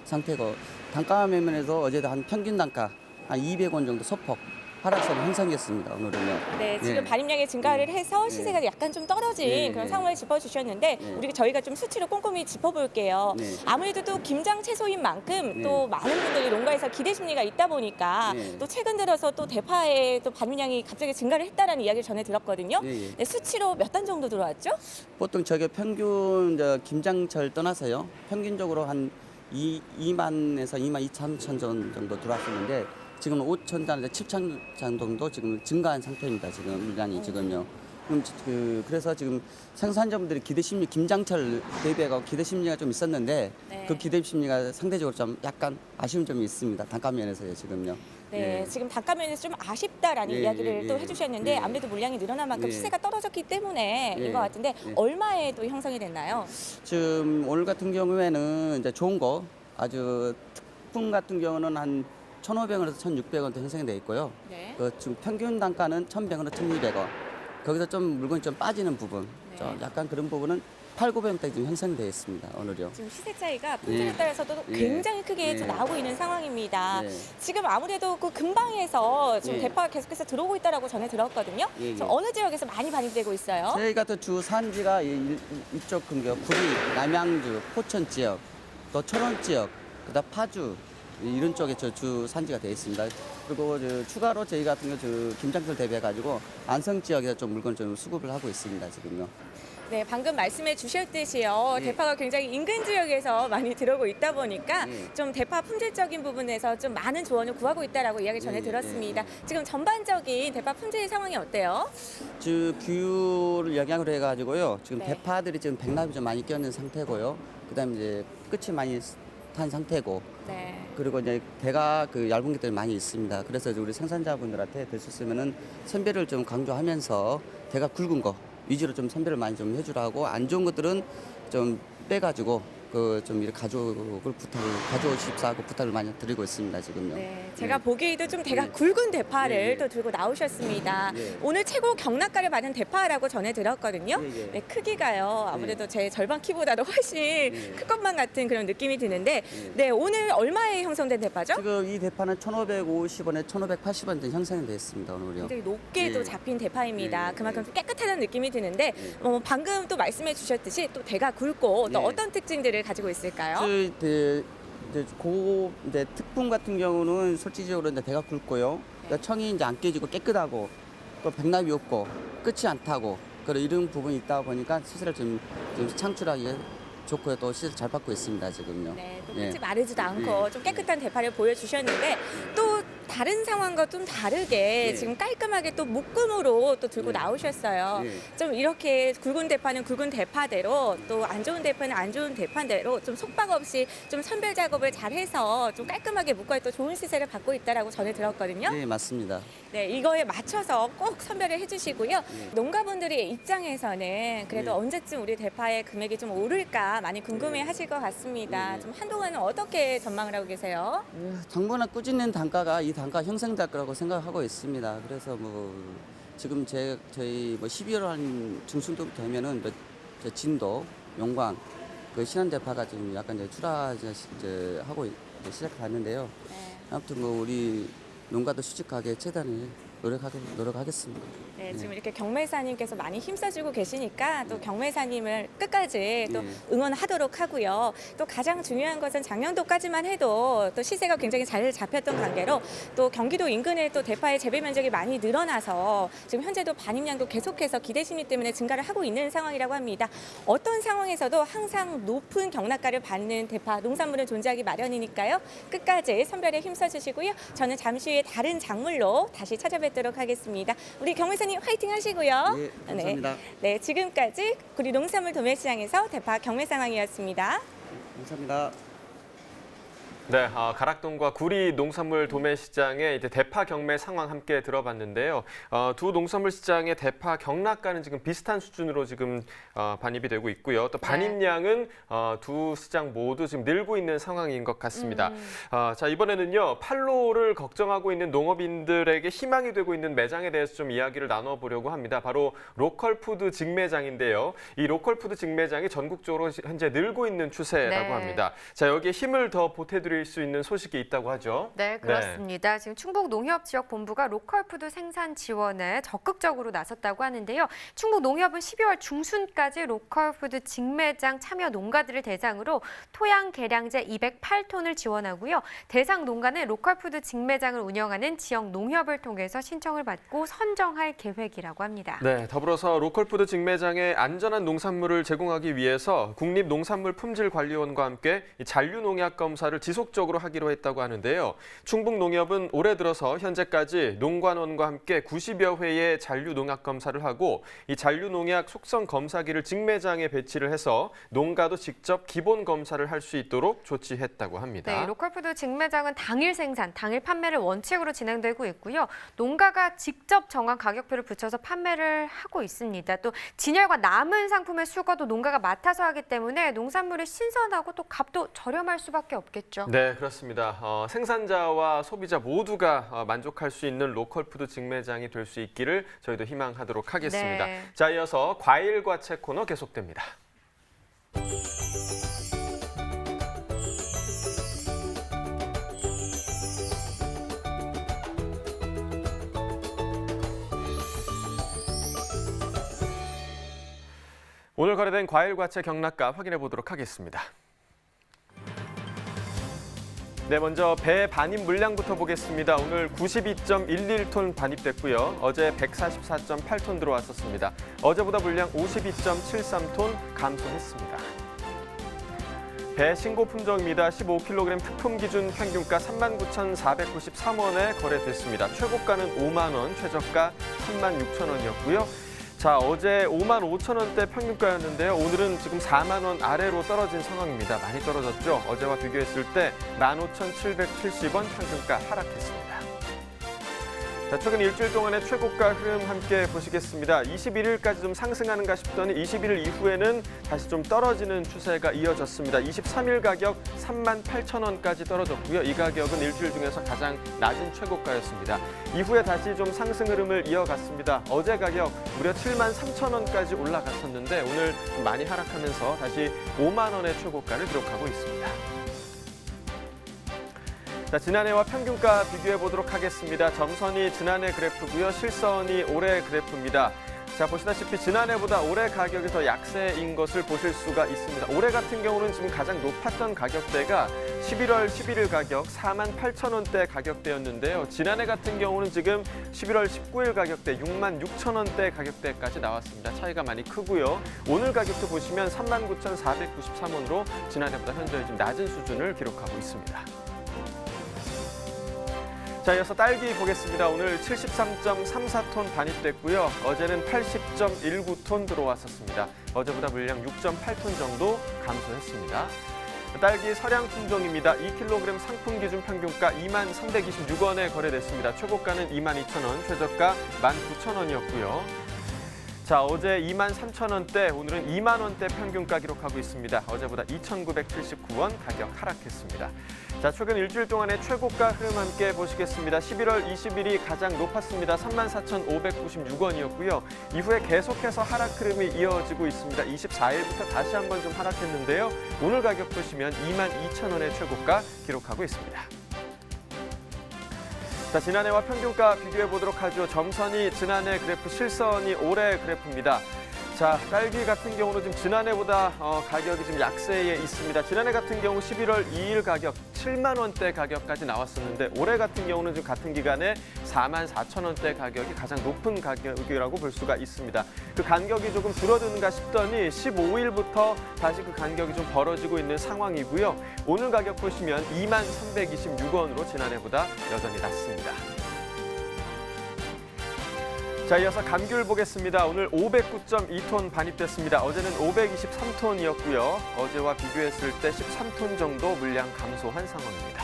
상태고 단가 매매에서 어제도 한 평균 단가 한 200원 정도 소폭 하락세는 형성이었습니다. 오늘은요. 네, 지금 발임량이 증가를 해서 시세가 약간 좀 떨어진 그런 상황을 짚어주셨는데 저희가 좀 수치로 꼼꼼히 짚어볼게요. 아무래도 또 김장 채소인 만큼 또 많은 분들이 농가에서 기대 심리가 있다 보니까 또 최근 들어서 또 대파의 또 발임량이 갑자기 증가를 했다라는 이야기를 전해 들었거든요. 네, 수치로 몇 단 정도 들어왔죠? 보통 저게 평균 김장철 떠나서요. 평균적으로 한 2만에서 2만 2천 정도 들어왔었는데 지금 5천 단에서 7천 장 정도 지금 증가한 상태입니다. 지금 물량이 지금요. 그래서 지금 생산자분들이 기대 심리, 김장철 대비하고 기대 심리가 좀 있었는데 그 기대 심리가 상대적으로 좀 약간 아쉬운 점이 있습니다. 단가 면에서요, 지금요. 네, 지금 단가 면에서 좀 아쉽다라는 이야기를 또 해주셨는데 아무래도 물량이 늘어난 만큼 시세가 떨어졌기 때문에인 것 같은데 얼마에 또 형성이 됐나요? 지금 오늘 같은 경우에는 이제 좋은 거 아주 특품 같은 경우는 한 1,500원에서 1,600원도 형성이 돼 있고요. 지금 평균 단가는 1,100원에서 1,200원. 거기서 좀 물건이 좀 빠지는 부분, 좀 약간 그런 부분은 8,900원대 지금 형성되어 있습니다. 오늘요. 지금 시세 차이가 품질에 따라서도 굉장히 크게 좀 나오고 있는 상황입니다. 지금 아무래도 그 근방에서 지금 대파가 계속해서 들어오고 있다라고 전해 들었거든요. 지금 어느 지역에서 많이 발행되고 있어요? 저희가 또 주 산지가 이쪽 근교, 구리, 남양주, 포천 지역, 또 철원 지역, 그다음 파주 이런 쪽에 주 산지가 되어 있습니다. 그리고 추가로 저희 같은 경우 김장철 대비해가지고 안성 지역에서 좀 물건 좀 수급을 하고 있습니다. 지금요. 네, 방금 말씀해 주셨듯이요. 대파가 굉장히 인근 지역에서 많이 들어오고 있다 보니까 좀 대파 품질적인 부분에서 좀 많은 조언을 구하고 있다라고 이야기 전해 들었습니다. 지금 전반적인 대파 품질 상황이 어때요? 규율을 영향으로 해가지고요. 지금 대파들이 지금 백납이 좀 많이 껴있는 상태고요. 그다음에 이제 끝이 많이 탄 상태고. 그리고 이제 대가 얇은 것들이 많이 있습니다. 그래서 우리 생산자분들한테 될 수 있으면은 선별을 좀 강조하면서 대가 굵은 거 위주로 좀 선별을 많이 좀 해주라고 안 좋은 것들은 좀 빼가지고 좀 이렇게 가져오십사하고 부탁을 많이 드리고 있습니다. 지금요. 네, 제가 보기에도 좀 대가 굵은 대파를 또 들고 나오셨습니다. 오늘 최고 경락가를 받은 대파라고 전해 들었거든요. 네, 크기가요. 아무래도 제 절반 키보다도 훨씬 클 것만 같은 그런 느낌이 드는데 네, 오늘 얼마에 형성된 대파죠? 지금 이 대파는 1,550원에 1,580원 형성이 되어 있습니다. 오늘요. 굉장히 높게 또 잡힌 대파입니다. 그만큼 깨끗하다는 느낌이 드는데 방금 또 말씀해 주셨듯이 또 대가 굵고 또 어떤 특징들을 가지고 있을까요? 이제 특품 같은 경우는 솔직적으로 이제 대가 굵고요. 청이 이제 안 깨지고 깨끗하고 또 백납이 없고 끝이 안 타고 이런 부분이 있다 보니까 시세를 좀 창출하기에 좋고요. 또 시세 잘 받고 있습니다. 지금요. 네, 또 끝이 마르지도 않고 좀 깨끗한 대파를 보여주셨는데 또 다른 상황과 좀 다르게 지금 깔끔하게 또 묶음으로 또 들고 나오셨어요. 좀 이렇게 굵은 대파는 굵은 대파대로 또 안 좋은 대파는 안 좋은 대파대로 좀 속박 없이 좀 선별 작업을 잘 해서 좀 깔끔하게 묶어야 또 좋은 시세를 받고 있다라고 전해 들었거든요. 네, 맞습니다. 네, 이거에 맞춰서 꼭 선별을 해주시고요. 농가분들의 입장에서는 그래도 언제쯤 우리 대파의 금액이 좀 오를까 많이 궁금해하실 것 같습니다. 좀 한동안은 어떻게 전망을 하고 계세요? 당분간 꾸준한 단가가 이 단가 형성될 거라고 생각하고 있습니다. 그래서 지금 저희 12월 한 중순도 되면은 진도, 용광, 신안 대파가 지금 약간 이제 출하하고 시작했는데요. 아무튼 우리 농가도 수직하게 최대한 노력하겠습니다. 네, 지금 이렇게 경매사님께서 많이 힘써주고 계시니까 또 경매사님을 끝까지 또 응원하도록 하고요. 또 가장 중요한 것은 작년도까지만 해도 또 시세가 굉장히 잘 잡혔던 관계로 또 경기도 인근에 또 대파의 재배 면적이 많이 늘어나서 지금 현재도 반입량도 계속해서 기대 심리 때문에 증가를 하고 있는 상황이라고 합니다. 어떤 상황에서도 항상 높은 경락가를 받는 대파 농산물은 존재하기 마련이니까요. 끝까지 선별에 힘써주시고요. 저는 잠시 후에 다른 작물로 다시 찾아뵙도록 하겠습니다. 우리 경매사님 화이팅 하시고요. 네, 감사합니다. 네, 지금까지 구리 농산물 도매시장에서 대파 경매 상황이었습니다. 감사합니다. 네, 가락동과 구리 농산물 도매시장의 이제 대파 경매 상황 함께 들어봤는데요. 두 농산물 시장의 대파 경락가는 지금 비슷한 수준으로 지금 반입이 되고 있고요. 또 반입량은 두 시장 모두 지금 늘고 있는 상황인 것 같습니다. 자, 이번에는요, 판로를 걱정하고 있는 농업인들에게 희망이 되고 있는 매장에 대해서 좀 이야기를 나눠보려고 합니다. 바로 로컬푸드 직매장인데요. 이 로컬푸드 직매장이 전국적으로 현재 늘고 있는 추세라고 합니다. 자, 여기에 힘을 더 보태드리기 전해드릴 수 있는 소식이 있다고 하죠. 네, 그렇습니다. 지금 충북 농협지역본부가 로컬푸드 생산 지원에 적극적으로 나섰다고 하는데요. 충북 농협은 12월 중순까지 로컬푸드 직매장 참여 농가들을 대상으로 토양 개량제 208톤을 지원하고요. 대상 농가는 로컬푸드 직매장을 운영하는 지역 농협을 통해서 신청을 받고 선정할 계획이라고 합니다. 네, 더불어서 로컬푸드 직매장에 안전한 농산물을 제공하기 위해서 국립농산물품질관리원과 함께 잔류농약 검사를 지속적으로 하기로 했다고 하는데요. 충북농협은 올해 들어서 현재까지 농관원과 함께 90여 회의 잔류농약 검사를 하고 이 잔류농약 속성 검사기를 직매장에 배치를 해서 농가도 직접 기본 검사를 할 수 있도록 조치했다고 합니다. 네, 로컬푸드 직매장은 당일 생산, 당일 판매를 원칙으로 진행되고 있고요. 농가가 직접 정한 가격표를 붙여서 판매를 하고 있습니다. 또 진열과 남은 상품의 수거도 농가가 맡아서 하기 때문에 농산물이 신선하고 또 값도 저렴할 수밖에 없겠죠. 네, 그렇습니다. 생산자와 소비자 모두가 만족할 수 있는 로컬푸드 직매장이 될 수 있기를 저희도 희망하도록 하겠습니다. 네. 자, 이어서 과일과 채 코너 계속됩니다. 오늘 거래된 과일과채 경락가 확인해 보도록 하겠습니다. 네, 먼저 배 반입 물량부터 보겠습니다. 오늘 92.11톤 반입됐고요. 어제 144.8톤 들어왔었습니다. 어제보다 물량 52.73톤 감소했습니다. 배 신고 품종입니다. 15kg 특품 기준 평균가 39,493원에 거래됐습니다. 최고가는 5만 원, 최저가 36,000원이었고요. 자, 어제 5만 5천 원대 평균가였는데요. 오늘은 지금 4만 원 아래로 떨어진 상황입니다. 많이 떨어졌죠. 어제와 비교했을 때 15,770원 평균가 하락했습니다. 자, 최근 일주일 동안의 최고가 흐름 함께 보시겠습니다. 21일까지 좀 상승하는가 싶더니 21일 이후에는 다시 좀 떨어지는 추세가 이어졌습니다. 23일 가격 38,000원까지 떨어졌고요. 이 가격은 일주일 중에서 가장 낮은 최고가였습니다. 이후에 다시 좀 상승 흐름을 이어갔습니다. 어제 가격 무려 73,000원까지 올라갔었는데 오늘 좀 많이 하락하면서 다시 5만 원의 최고가를 기록하고 있습니다. 자, 지난해와 평균가 비교해 보도록 하겠습니다. 점선이 지난해 그래프고요. 실선이 올해 그래프입니다. 자, 보시다시피 지난해보다 올해 가격이 더 약세인 것을 보실 수가 있습니다. 올해 같은 경우는 지금 가장 높았던 가격대가 11월 11일 가격 48,000원대 가격대였는데요. 지난해 같은 경우는 지금 11월 19일 가격대 66,000원대 가격대까지 나왔습니다. 차이가 많이 크고요. 오늘 가격도 보시면 39,493원으로 지난해보다 현재 좀 낮은 수준을 기록하고 있습니다. 자, 이어서 딸기 보겠습니다. 오늘 73.34톤 반입됐고요. 어제는 80.19톤 들어왔었습니다. 어제보다 물량 6.8톤 정도 감소했습니다. 딸기 서량 품종입니다. 2kg 상품 기준 평균가 2326원에 거래됐습니다. 최고가는 22,000원, 최저가 19,000원이었고요. 자, 어제 23,000원대, 오늘은 2만 원대 평균가 기록하고 있습니다. 어제보다 2,979원 가격 하락했습니다. 자, 최근 일주일 동안의 최고가 흐름 함께 보시겠습니다. 11월 20일이 가장 높았습니다. 34,596원이었고요. 이후에 계속해서 하락 흐름이 이어지고 있습니다. 24일부터 다시 한번 좀 하락했는데요. 오늘 가격 보시면 22,000원의 최고가 기록하고 있습니다. 자, 지난해와 평균가 비교해 보도록 하죠. 점선이 지난해 그래프, 실선이 올해 그래프입니다. 자, 딸기 같은 경우는 지금 지난해보다 가격이 좀 약세에 있습니다. 지난해 같은 경우 11월 2일 가격 7만 원대 가격까지 나왔었는데 올해 같은 경우는 지금 같은 기간에 44,000원대 가격이 가장 높은 가격이라고 볼 수가 있습니다. 그 간격이 조금 줄어드는가 싶더니 15일부터 다시 그 간격이 좀 벌어지고 있는 상황이고요. 오늘 가격 보시면 2326원으로 지난해보다 여전히 낮습니다. 자, 이어서 감귤 보겠습니다. 오늘 509.2톤 반입됐습니다. 어제는 523톤이었고요. 어제와 비교했을 때 13톤 정도 물량 감소한 상황입니다.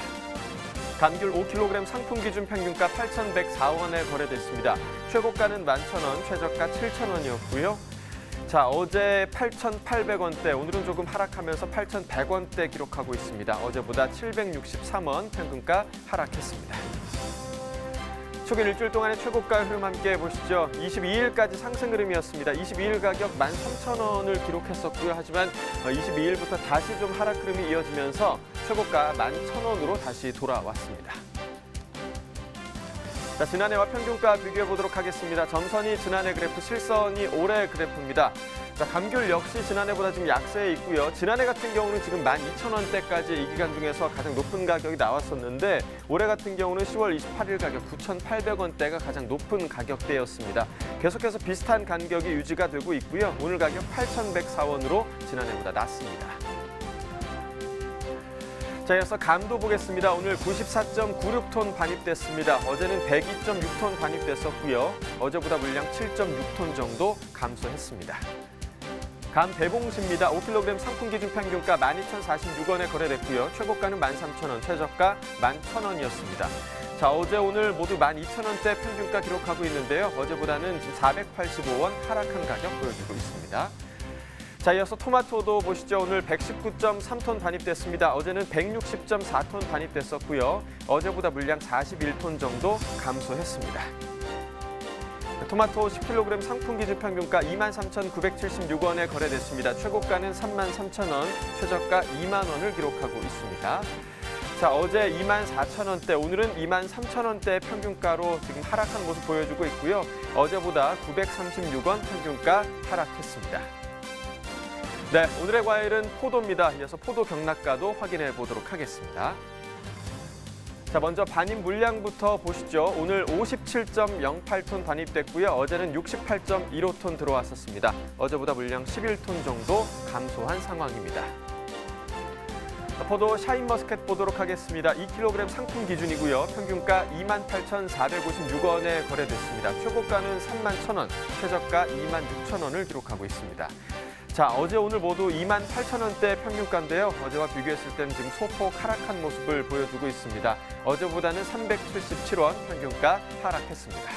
감귤 5kg 상품 기준 평균가 8,104원에 거래됐습니다. 최고가는 11,000원, 최저가 7,000원이었고요. 자, 어제 8,800원대, 오늘은 조금 하락하면서 8,100원대 기록하고 있습니다. 어제보다 763원 평균가 하락했습니다. 최근 일주일 동안의 최고가 흐름 함께 보시죠. 22일까지 상승 흐름이었습니다. 22일 가격 13,000원을 기록했었고요. 하지만 22일부터 다시 좀 하락 흐름이 이어지면서 최고가 11,000원으로 다시 돌아왔습니다. 자, 지난해와 평균가 비교해 보도록 하겠습니다. 점선이 지난해 그래프, 실선이 올해 그래프입니다. 자, 감귤 역시 지난해보다 지금 약세에 있고요. 지난해 같은 경우는 지금 12,000원대까지 이 기간 중에서 가장 높은 가격이 나왔었는데 올해 같은 경우는 10월 28일 가격 9,800원대가 가장 높은 가격대였습니다. 계속해서 비슷한 간격이 유지가 되고 있고요. 오늘 가격 8,104원으로 지난해보다 낮습니다. 자, 이어서 감도 보겠습니다. 오늘 94.96톤 반입됐습니다. 어제는 102.6톤 반입됐었고요. 어제보다 물량 7.6톤 정도 감소했습니다. 감 대봉시입니다. 5kg 상품 기준 평균가 12,046원에 거래됐고요. 최고가는 13,000원, 최저가 11,000원이었습니다. 자, 어제 오늘 모두 12,000원대 평균가 기록하고 있는데요. 어제보다는 지금 485원 하락한 가격 보여주고 있습니다. 자, 이어서 토마토도 보시죠. 오늘 119.3톤 반입됐습니다. 어제는 160.4톤 반입됐었고요. 어제보다 물량 41톤 정도 감소했습니다. 토마토 10kg 상품 기준 평균가 23,976원에 거래됐습니다. 최고가는 33,000원, 최저가 2만 원을 기록하고 있습니다. 자, 어제 24,000원대, 오늘은 23,000원대 평균가로 지금 하락한 모습 보여주고 있고요. 어제보다 936원 평균가 하락했습니다. 네, 오늘의 과일은 포도입니다. 이어서 포도 경락가도 확인해 보도록 하겠습니다. 자, 먼저 반입 물량부터 보시죠. 오늘 57.08톤 반입됐고요. 어제는 68.15톤 들어왔었습니다. 어제보다 물량 11톤 정도 감소한 상황입니다. 자, 포도 샤인머스켓 보도록 하겠습니다. 2kg 상품 기준이고요. 평균가 28,456원에 거래됐습니다. 최고가는 31,000원, 최저가 26,000원을 기록하고 있습니다. 자, 어제 오늘 모두 28,000원대 평균가인데요. 어제와 비교했을 때는 지금 소폭 하락한 모습을 보여주고 있습니다. 어제보다는 377원 평균가 하락했습니다.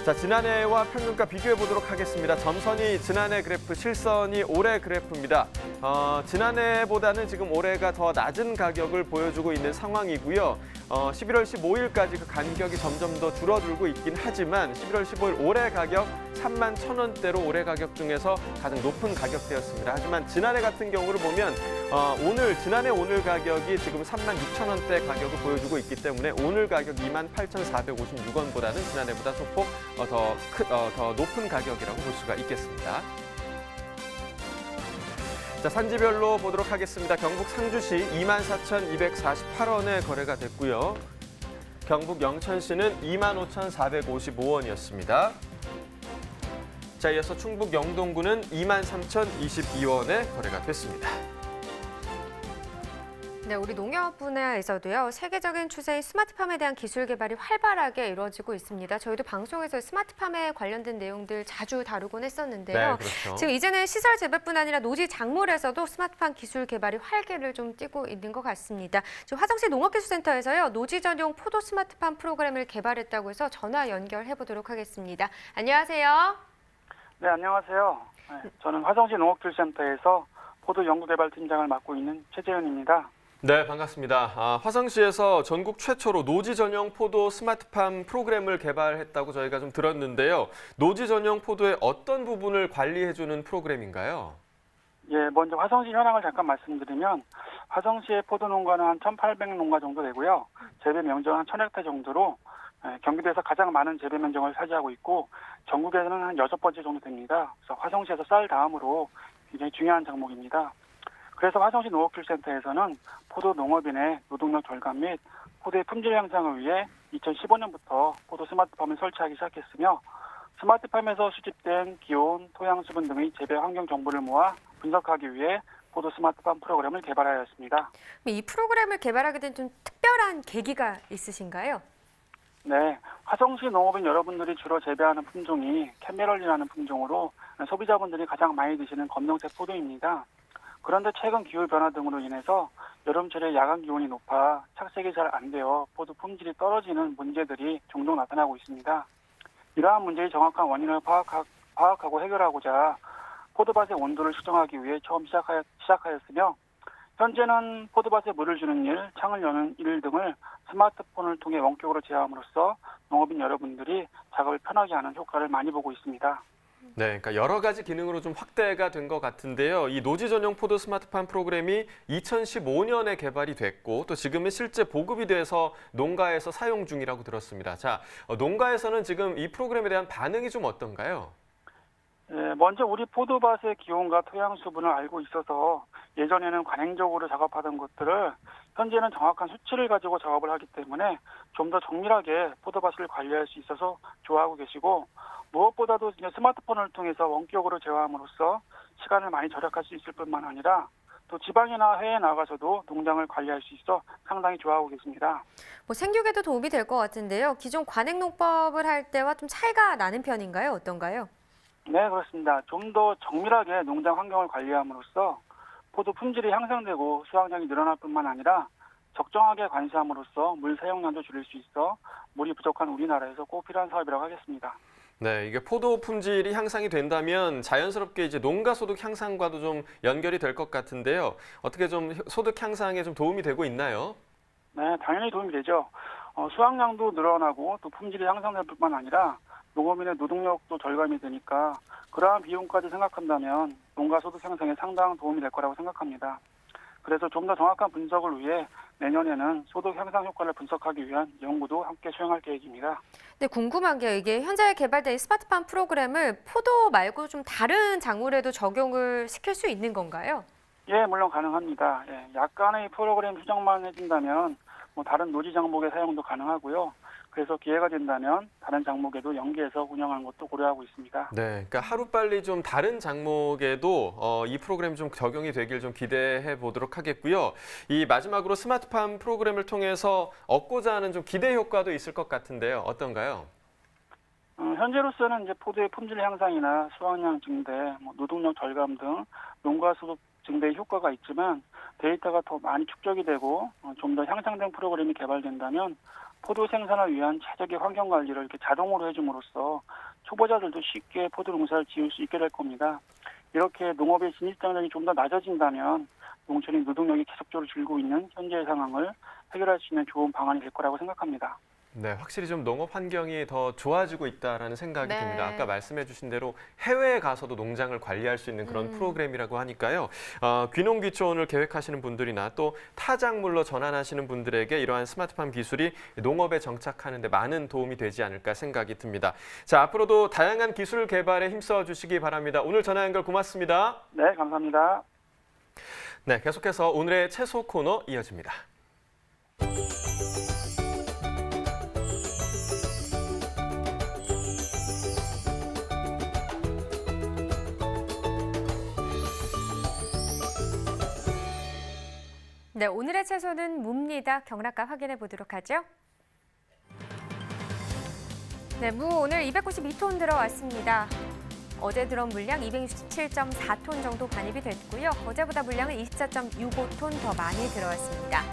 자, 지난해와 평균가 비교해 보도록 하겠습니다. 점선이 지난해 그래프, 실선이 올해 그래프입니다. 지난해보다는 지금 올해가 더 낮은 가격을 보여주고 있는 상황이고요. 11월 15일까지 그 간격이 점점 더 줄어들고 있긴 하지만 11월 15일 올해 가격 31,000원대로 올해 가격 중에서 가장 높은 가격대였습니다. 하지만 지난해 같은 경우를 보면 지난해 오늘 가격이 지금 36,000원대 가격을 보여주고 있기 때문에 오늘 가격 28,456원보다는 지난해보다 소폭 더 높은 가격이라고 볼 수가 있겠습니다. 자, 산지별로 보도록 하겠습니다. 경북 상주시 24,248원에 거래가 됐고요. 경북 영천시는 25,455원이었습니다. 자, 이어서 충북 영동구는 23,022원에 거래가 됐습니다. 네, 우리 농협 분야에서도요, 세계적인 추세인 스마트팜에 대한 기술 개발이 활발하게 이루어지고 있습니다. 저희도 방송에서 스마트팜에 관련된 내용들 자주 다루곤 했었는데요. 네, 그렇죠. 지금 이제는 시설 재배뿐 아니라 노지 작물에서도 스마트팜 기술 개발이 활기를 좀 띠고 있는 것 같습니다. 지금 화성시 농업기술센터에서요, 노지 전용 포도 스마트팜 프로그램을 개발했다고 해서 전화 연결해 보도록 하겠습니다. 안녕하세요. 네, 안녕하세요. 네, 저는 화성시 농업기술센터에서 포도 연구개발팀장을 맡고 있는 최재현입니다. 네, 반갑습니다. 화성시에서 전국 최초로 노지 전용 포도 스마트팜 프로그램을 개발했다고 저희가 좀 들었는데요. 노지 전용 포도의 어떤 부분을 관리해주는 프로그램인가요? 예, 먼저 화성시 현황을 잠깐 말씀드리면 화성시의 포도 농가는 한 1,800농가 정도 되고요. 재배 면적은 한 1,000헥타 정도로 경기도에서 가장 많은 재배 면적을 차지하고 있고 전국에서는 한 6번째 정도 됩니다. 그래서 화성시에서 쌀 다음으로 굉장히 중요한 작목입니다. 그래서 화성시 농업기술센터에서는 포도 농업인의 노동력 절감 및 포도의 품질 향상을 위해 2015년부터 포도 스마트팜을 설치하기 시작했으며 스마트팜에서 수집된 기온, 토양, 수분 등의 재배 환경 정보를 모아 분석하기 위해 포도 스마트팜 프로그램을 개발하였습니다. 이 프로그램을 개발하게 된 좀 특별한 계기가 있으신가요? 네, 화성시 농업인 여러분들이 주로 재배하는 품종이 캔베럴이라는 품종으로 소비자분들이 가장 많이 드시는 검정색 포도입니다. 그런데 최근 기후변화 등으로 인해서 여름철에 야간 기온이 높아 착색이 잘 안 되어 포도 품질이 떨어지는 문제들이 종종 나타나고 있습니다. 이러한 문제의 정확한 원인을 파악하고 해결하고자 포도밭의 온도를 수정하기 위해 처음 시작하였으며 현재는 포도밭에 물을 주는 일, 창을 여는 일 등을 스마트폰을 통해 원격으로 제어함으로써 농업인 여러분들이 작업을 편하게 하는 효과를 많이 보고 있습니다. 네, 그러니까 여러 가지 기능으로 좀 확대가 된 것 같은데요. 이 노지 전용 포도 스마트팜 프로그램이 2015년에 개발이 됐고 또 지금은 실제 보급이 돼서 농가에서 사용 중이라고 들었습니다. 자, 농가에서는 지금 이 프로그램에 대한 반응이 좀 어떤가요? 먼저 우리 포도밭의 기온과 토양 수분을 알고 있어서 예전에는 관행적으로 작업하던 것들을 현재는 정확한 수치를 가지고 작업을 하기 때문에 좀 더 정밀하게 포도밭을 관리할 수 있어서 좋아하고 계시고, 무엇보다도 이제 스마트폰을 통해서 원격으로 제어함으로써 시간을 많이 절약할 수 있을 뿐만 아니라 또 지방이나 해외에 나가서도 농장을 관리할 수 있어 상당히 좋아하고 계십니다. 생육에도 도움이 될 것 같은데요. 기존 관행 농법을 할 때와 좀 차이가 나는 편인가요? 어떤가요? 네, 그렇습니다. 좀 더 정밀하게 농장 환경을 관리함으로써 포도 품질이 향상되고 수확량이 늘어날 뿐만 아니라 적정하게 관수함으로써 물 사용량도 줄일 수 있어 물이 부족한 우리나라에서 꼭 필요한 사업이라고 하겠습니다. 네, 이게 포도 품질이 향상이 된다면 자연스럽게 이제 농가 소득 향상과도 좀 연결이 될 것 같은데요. 어떻게 좀 소득 향상에 좀 도움이 되고 있나요? 네, 당연히 도움이 되죠. 수확량도 늘어나고 또 품질이 향상될 뿐만 아니라 농업인의 노동력도 절감이 되니까 그러한 비용까지 생각한다면 농가 소득 향상에 상당한 도움이 될 거라고 생각합니다. 그래서 좀 더 정확한 분석을 위해 내년에는 소득 향상 효과를 분석하기 위한 연구도 함께 수행할 계획입니다. 네, 궁금한 게 이게 현재 개발된 스마트팜 프로그램을 포도 말고 좀 다른 작물에도 적용을 시킬 수 있는 건가요? 예, 물론 가능합니다. 예, 약간의 프로그램 수정만 해준다면 다른 노지 장목의 사용도 가능하고요. 그래서 기회가 된다면 다른 장목에도 연계해서 운영하는 것도 고려하고 있습니다. 네, 그러니까 하루빨리 좀 다른 장목에도 이 프로그램 좀 적용이 되길 좀 기대해 보도록 하겠고요. 이 마지막으로 스마트팜 프로그램을 통해서 얻고자 하는 좀 기대 효과도 있을 것 같은데요. 어떤가요? 현재로서는 이제 포도의 품질 향상이나 수확량 증대, 노동력 절감 등 농가 소득 증대의 효과가 있지만 데이터가 더 많이 축적이 되고 좀 더 향상된 프로그램이 개발된다면 포도 생산을 위한 최적의 환경 관리를 이렇게 자동으로 해줌으로써 초보자들도 쉽게 포도 농사를 지을 수 있게 될 겁니다. 이렇게 농업의 진입 장벽이 좀 더 낮아진다면 농촌의 노동력이 계속적으로 줄고 있는 현재의 상황을 해결할 수 있는 좋은 방안이 될 거라고 생각합니다. 네, 확실히 좀 농업 환경이 더 좋아지고 있다라는 생각이 네. 듭니다. 아까 말씀해 주신 대로 해외에 가서도 농장을 관리할 수 있는 그런 프로그램이라고 하니까요. 귀농귀촌을 계획하시는 분들이나 또 타작물로 전환하시는 분들에게 이러한 스마트팜 기술이 농업에 정착하는 데 많은 도움이 되지 않을까 생각이 듭니다. 자, 앞으로도 다양한 기술 개발에 힘써 주시기 바랍니다. 오늘 전화 연결 고맙습니다. 네, 감사합니다. 네, 계속해서 오늘의 채소 코너 이어집니다. 네, 오늘의 채소는 무입니다. 경락가 확인해 보도록 하죠. 네, 무 오늘 292톤 들어왔습니다. 어제 들어온 물량 267.4톤 정도 반입이 됐고요. 어제보다 물량은 24.65톤 더 많이 들어왔습니다.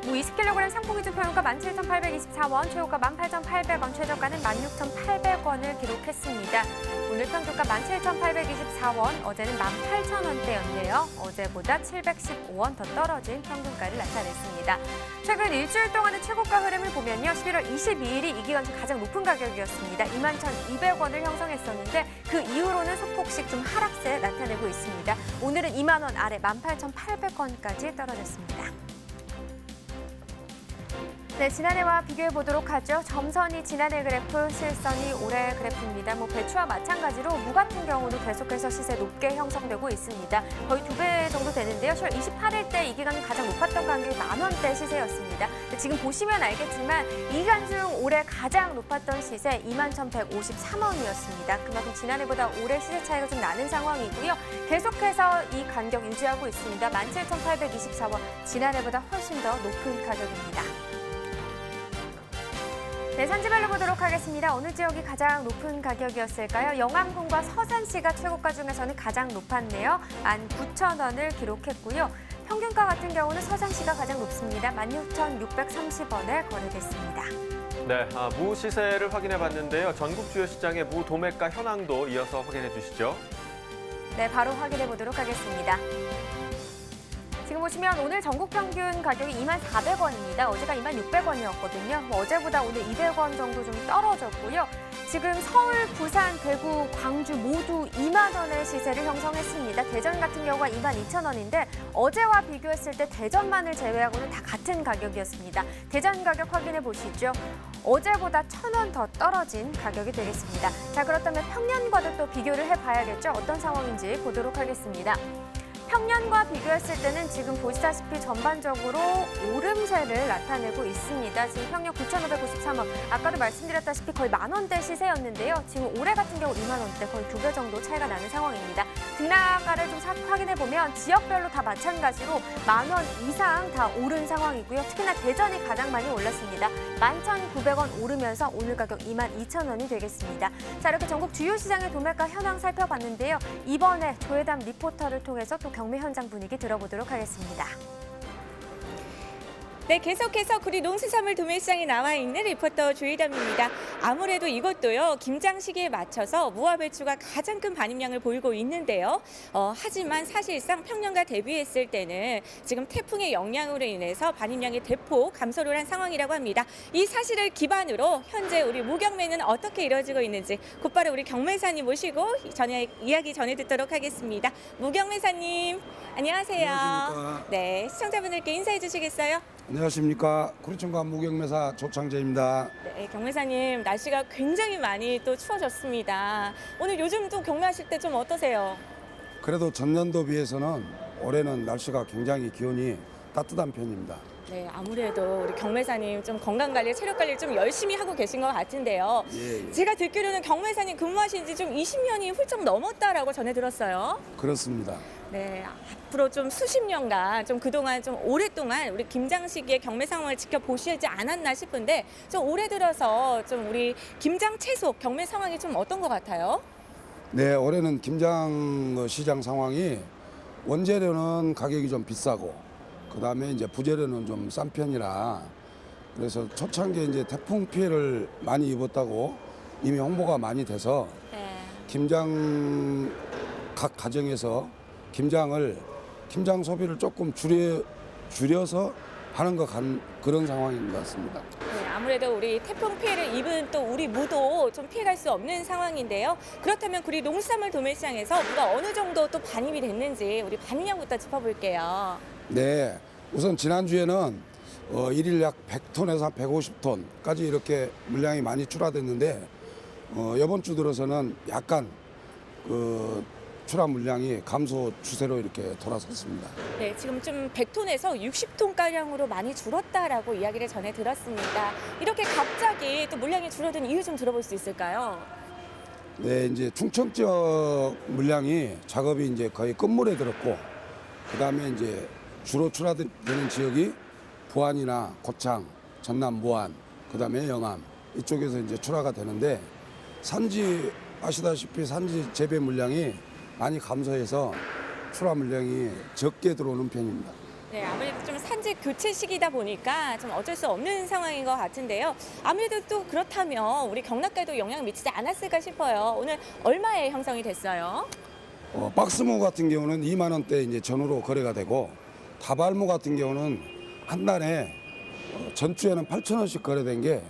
무 20kg 상품 기준 평균가 17,824원, 최고가 18,800원, 최저가는 16,800원을 기록했습니다. 오늘 평균가 17,824원, 어제는 18,000원대였네요. 어제보다 715원 더 떨어진 평균가를 나타냈습니다. 최근 일주일 동안의 최고가 흐름을 보면요. 11월 22일이 이 기간 중 가장 높은 가격이었습니다. 21,200원을 형성했었는데 그 이후로는 소폭씩 좀 하락세 나타내고 있습니다. 오늘은 2만 원 아래 18,800원까지 떨어졌습니다. 네, 지난해와 비교해 보도록 하죠. 점선이 지난해 그래프, 실선이 올해 그래프입니다. 배추와 마찬가지로 무 같은 경우도 계속해서 시세 높게 형성되고 있습니다. 거의 2배 정도 되는데요. 10월 28일 때 이 기간 가장 높았던 가격이 10,000원대 시세였습니다. 지금 보시면 알겠지만 이 기간 중 올해 가장 높았던 시세 21,153원이었습니다. 그만큼 지난해보다 올해 시세 차이가 좀 나는 상황이고요. 계속해서 이 간격 유지하고 있습니다. 17,824원, 지난해보다 훨씬 더 높은 가격입니다. 네, 산지별로 보도록 하겠습니다. 어느 지역이 가장 높은 가격이었을까요? 영암군과 서산시가 최고가 중에서는 가장 높았네요. 19,000원을 기록했고요. 평균가 같은 경우는 서산시가 가장 높습니다. 16,630원에 거래됐습니다. 네, 무 시세를 확인해 봤는데요. 전국 주요 시장의 무 도매가 현황도 이어서 확인해 주시죠. 네, 바로 확인해 보도록 하겠습니다. 지금 보시면 오늘 전국 평균 가격이 24,400원입니다. 어제가 26,600원이었거든요. 어제보다 오늘 200원 정도 좀 떨어졌고요. 지금 서울, 부산, 대구, 광주 모두 2만 원의 시세를 형성했습니다. 대전 같은 경우가 22,000원인데 어제와 비교했을 때 대전만을 제외하고는 다 같은 가격이었습니다. 대전 가격 확인해 보시죠. 어제보다 1,000원 더 떨어진 가격이 되겠습니다. 자, 그렇다면 평년과도 또 비교를 해봐야겠죠. 어떤 상황인지 보도록 하겠습니다. 평년과 비교했을 때는 지금 보시다시피 전반적으로 오름세를 나타내고 있습니다. 지금 평년 9,553원, 아까도 말씀드렸다시피 거의 만원대 시세였는데요. 지금 올해 같은 경우 2만 원대, 거의 2배 정도 차이가 나는 상황입니다. 등락가를 좀 확인해보면 지역별로 다 마찬가지로 10,000원 이상 다 오른 상황이고요. 특히나 대전이 가장 많이 올랐습니다. 11,900원 오르면서 오늘 가격 22,000원이 되겠습니다. 자, 이렇게 전국 주요 시장의 도매가 현황 살펴봤는데요. 이번에 조혜담 리포터를 통해서 또 경매 현장 분위기 들어보도록 하겠습니다. 네, 계속해서 구리 농수산물 도매시장에 나와 있는 리포터 조희담입니다. 아무래도 이것도요, 김장 시기에 맞춰서 무화 배추가 가장 큰 반입량을 보이고 있는데요. 하지만 사실상 평년과 대비했을 때는 지금 태풍의 영향으로 인해서 반입량이 대폭 감소를 한 상황이라고 합니다. 이 사실을 기반으로 현재 우리 무경매는 어떻게 이루어지고 있는지 곧바로 우리 경매사님 모시고 이야기 전해 듣도록 하겠습니다. 무경매사님, 안녕하세요. 안녕하십니까. 네, 시청자분들께 인사해 주시겠어요? 안녕하십니까. 구리천과 무경매사 조창재입니다. 네, 경매사님, 날씨가 굉장히 많이 또 추워졌습니다. 오늘 요즘 또 경매하실 때 좀 어떠세요? 그래도 전년도 비해서는 올해는 날씨가 굉장히 기온이 따뜻한 편입니다. 네, 아무래도 우리 경매사님 좀 건강관리, 체력관리를 좀 열심히 하고 계신 것 같은데요. 예. 제가 듣기로는 경매사님 근무하신 지 좀 20년이 훌쩍 넘었다라고 전해 들었어요. 그렇습니다. 네, 앞으로 좀 수십 년간 좀 그동안 좀 오랫동안 우리 김장 시기에 경매 상황을 지켜보시지 않았나 싶은데 좀 올해 들어서 좀 우리 김장 채소 경매 상황이 좀 어떤 것 같아요? 네, 올해는 김장 시장 상황이 원재료는 가격이 좀 비싸고 그다음에 이제 부재료는 좀 싼 편이라 그래서 초창기에 이제 태풍 피해를 많이 입었다고 이미 홍보가 많이 돼서 김장 각 가정에서 김장 소비를 조금 줄여서 하는 그런 상황인 것 같습니다. 네, 아무래도 우리 태풍 피해를 입은 또 우리 무도 좀 피해갈 수 없는 상황인데요. 그렇다면 우리 농수산물 도매시장에서 무가 어느 정도 또 반입이 됐는지 우리 반입량부터 짚어볼게요. 네, 우선 지난주에는 일일 약 100톤에서 150톤까지 이렇게 물량이 많이 출하됐는데 이번 주 들어서는 약간 출하 물량이 감소 추세로 이렇게 돌아섰습니다. 네, 지금 좀 100톤에서 60톤가량으로 많이 줄었다라고 이야기를 전해 들었습니다. 이렇게 갑자기 또 물량이 줄어든 이유 좀 들어볼 수 있을까요? 네, 이제 충청 지역 물량이 작업이 이제 거의 끝물에 들었고, 그 다음에 이제 주로 출하되는 지역이 부안이나 고창, 전남 무안, 그 다음에 영암 이쪽에서 이제 출하가 되는데 아시다시피 산지 재배 물량이 많이 감소해서 출하 물량이 적게 들어오는 편입니다. 네, 아무래도 좀 산지 교체 시기다 보니까 좀 어쩔 수 없는 상황인 것 같은데요. 아무래도 또 그렇다면 우리 경락가에도 영향을 미치지 않았을까 싶어요. 오늘 얼마에 형성이 됐어요? 박스무 같은 경우는 2만 원대 이제 전후로 거래가 되고 다발무 같은 경우는 한 달에 전주에는 8,000원씩 거래된 게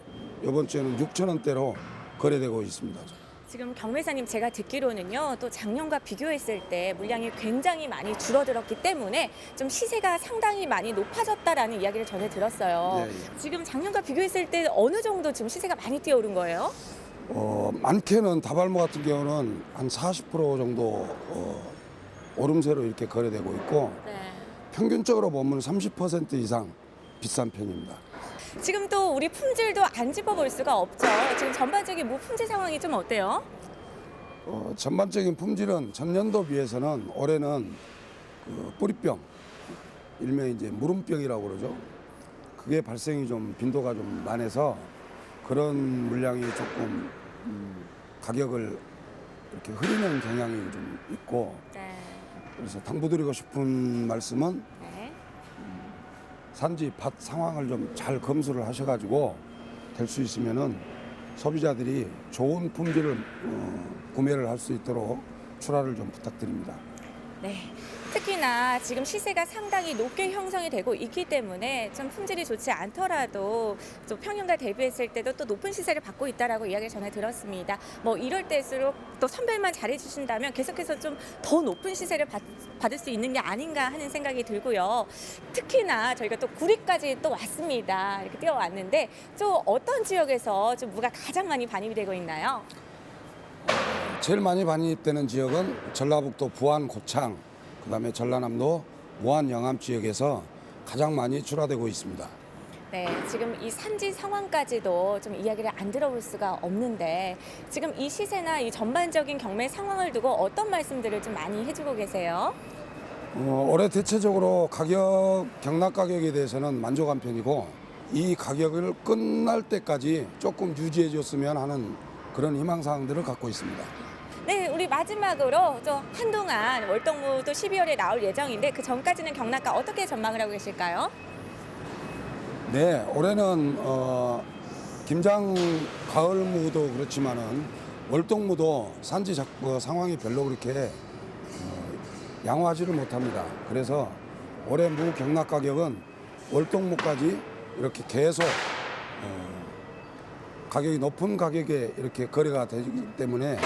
이번 주에는 6,000원대로 거래되고 있습니다. 지금 경매사님 제가 듣기로는요, 또 작년과 비교했을 때 물량이 굉장히 많이 줄어들었기 때문에 좀 시세가 상당히 많이 높아졌다라는 이야기를 전해 들었어요. 예. 지금 작년과 비교했을 때 어느 정도 지금 시세가 많이 뛰어오른 거예요? 많게는 다발무 같은 경우는 한 40% 정도 오름세로 이렇게 거래되고 있고 평균적으로 보면 30% 이상 비싼 편입니다. 지금 또 우리 품질도 안 짚어볼 수가 없죠. 지금 전반적인 무 품질 상황이 좀 어때요? 전반적인 품질은 전년도 비해서는 올해는 뿌리병, 일명 이제 무름병이라고 그러죠. 그게 발생이 좀 빈도가 좀 많아서 그런 물량이 조금 가격을 이렇게 흐리는 경향이 좀 있고 그래서 당부드리고 싶은 말씀은 산지 밭 상황을 좀 잘 검수를 하셔가지고 될 수 있으면은 소비자들이 좋은 품질을 구매를 할 수 있도록 출하를 좀 부탁드립니다. 네. 특히나 지금 시세가 상당히 높게 형성이 되고 있기 때문에 좀 품질이 좋지 않더라도 좀 평년과 대비했을 때도 또 높은 시세를 받고 있다라고 이야기를 전해 들었습니다. 뭐 이럴 때일수록 또 선별만 잘해주신다면 계속해서 좀 더 높은 시세를 받을 수 있는 게 아닌가 하는 생각이 들고요. 특히나 저희가 또 구리까지 또 왔습니다. 이렇게 뛰어왔는데 또 어떤 지역에서 좀 무가 가장 많이 반입이 되고 있나요? 제일 많이 반입되는 지역은 전라북도 부안 고창, 그다음에 전라남도 무안 영암 지역에서 가장 많이 출하되고 있습니다. 네, 지금 이 산지 상황까지도 좀 이야기를 안 들어볼 수가 없는데 지금 이 시세나 이 전반적인 경매 상황을 두고 어떤 말씀들을 좀 많이 해주고 계세요? 올해 대체적으로 경락 가격에 대해서는 만족한 편이고 이 가격을 끝날 때까지 조금 유지해 줬으면 하는 그런 희망사항들을 갖고 있습니다. 네, 우리 마지막으로 또 한동안 월동무도 12월에 나올 예정인데 그 전까지는 경락가 어떻게 전망을 하고 계실까요? 네, 올해는 김장 가을무도 그렇지만은 월동무도 산지 상황이 별로 그렇게 양호하지를 못합니다. 그래서 올해 무 경락 가격은 월동무까지 이렇게 계속 가격이 높은 가격에 이렇게 거래가 되기 때문에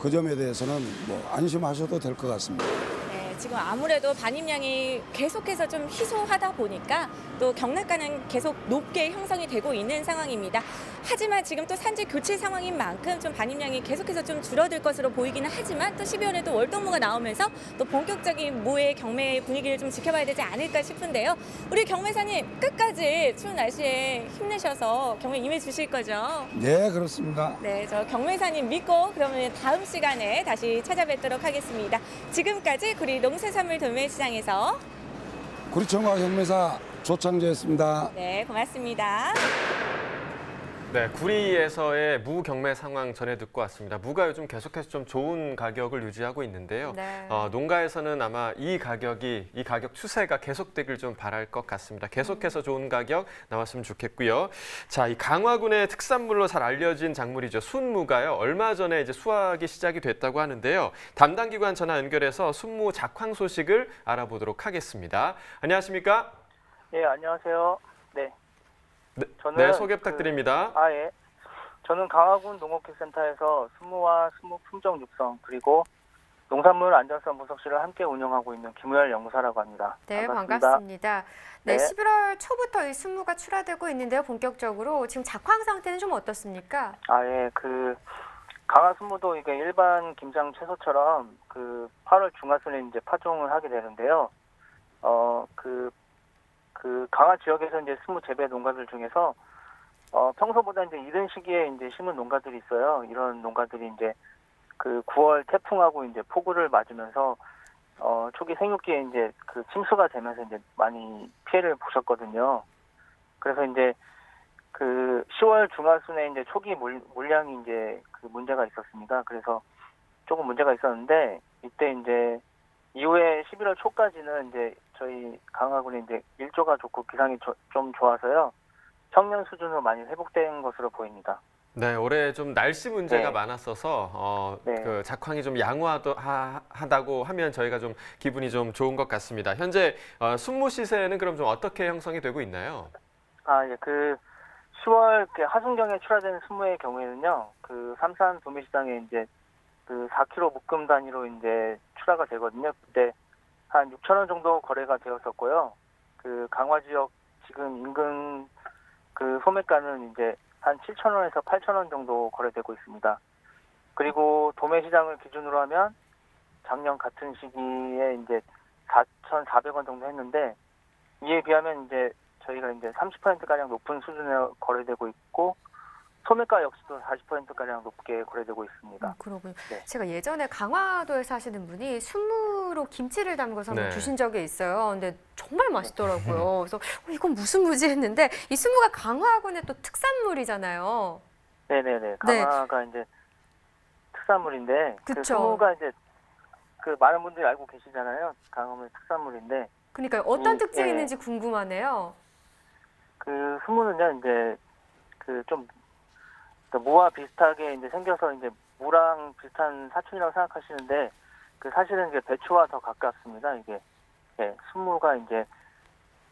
그 점에 대해서는 뭐 안심하셔도 될 것 같습니다. 네, 지금 아무래도 반입량이 계속해서 좀 희소하다 보니까 또 경락가는 계속 높게 형성이 되고 있는 상황입니다. 하지만 지금 또 산지 교체 상황인 만큼 좀 반입량이 계속해서 좀 줄어들 것으로 보이기는 하지만 또 12월에도 월동무가 나오면서 또 본격적인 무의 경매 분위기를 좀 지켜봐야 되지 않을까 싶은데요. 우리 경매사님 끝까지 추운 날씨에 힘내셔서 경매 임해 주실 거죠? 네, 그렇습니다. 네, 저 경매사님 믿고 그러면 다음 시간에 다시 찾아뵙도록 하겠습니다. 지금까지 구리 농수산물 도매시장에서 구리청과 경매사 조창재였습니다. 네, 고맙습니다. 네, 구리에서의 무 경매 상황 전해 듣고 왔습니다. 무가 요즘 계속해서 좀 좋은 가격을 유지하고 있는데요. 네. 농가에서는 아마 이 가격 추세가 계속되길 좀 바랄 것 같습니다. 계속해서 좋은 가격 나왔으면 좋겠고요. 자, 이 강화군의 특산물로 잘 알려진 작물이죠. 순무가요. 얼마 전에 이제 수확이 시작이 됐다고 하는데요. 담당 기관 전화 연결해서 순무 작황 소식을 알아보도록 하겠습니다. 안녕하십니까? 예, 안녕하세요. 네. 네, 소개 부탁드립니다. 예. 저는 강화군 농업기술센터에서 순무와 순무 품종 육성 그리고 농산물 안전성 분석실을 함께 운영하고 있는 김우열 연구사라고 합니다. 네, 반갑습니다. 네, 네. 11월 초부터 이 순무가 출하되고 있는데요. 본격적으로 지금 작황 상태는 좀 어떻습니까? 예. 강화 순무도 이게 일반 김장 채소처럼 8월 중하순에 이제 파종을 하게 되는데요. 강화 지역에서 이제 순무 재배 농가들 중에서 평소보다 이제 이른 시기에 이제 심은 농가들이 있어요. 이런 농가들이 이제 9월 태풍하고 이제 폭우를 맞으면서 초기 생육기에 이제 침수가 되면서 이제 많이 피해를 보셨거든요. 그래서 이제 10월 중하순에 이제 초기 물량이 이제 문제가 있었습니다. 그래서 조금 문제가 있었는데 이때 이제 이후에 11월 초까지는 이제 저희 강화군에 이제 일조가 좋고 기상이 좀 좋아서요. 평년 수준으로 많이 회복된 것으로 보입니다. 네, 올해 좀 날씨 문제가 네. 많았어서 네. 작황이 좀 양호하다고 하면 저희가 좀 기분이 좀 좋은 것 같습니다. 현재 순무 시세는 그럼 좀 어떻게 형성이 되고 있나요? 예, 10월 하순경에 출하된 순무의 경우에는요, 삼산 도매시장에 이제 4kg 묶음 단위로 이제 출하가 되거든요. 그때 한 6,000원 정도 거래가 되었었고요. 강화 지역 지금 인근 소매가는 이제 한 7,000원에서 8,000원 정도 거래되고 있습니다. 그리고 도매시장을 기준으로 하면 작년 같은 시기에 이제 4,400원 정도 했는데 이에 비하면 이제 저희가 이제 30%가량 높은 수준에 거래되고 있고 소매가 역시도 40%가량 높게 거래되고 있습니다. 그러군요. 네. 제가 예전에 강화도에서 하시는 분이 순무로 김치를 담궈서 한번 네. 주신 적이 있어요. 근데 정말 맛있더라고요. 그래서 이건 무슨 무지 했는데 이 순무가 강화군의 또 특산물이잖아요. 네네네. 강화가 이제 특산물인데 그쵸. 순무가 이제 많은 분들이 알고 계시잖아요. 강화의 특산물인데. 그러니까 어떤 특징이 예. 있는지 궁금하네요. 순무는요 이제 좀 무와 비슷하게 이제 생겨서 이제 무랑 비슷한 사촌이라고 생각하시는데 그 사실은 이제 배추와 더 가깝습니다. 이게 예, 순무가 이제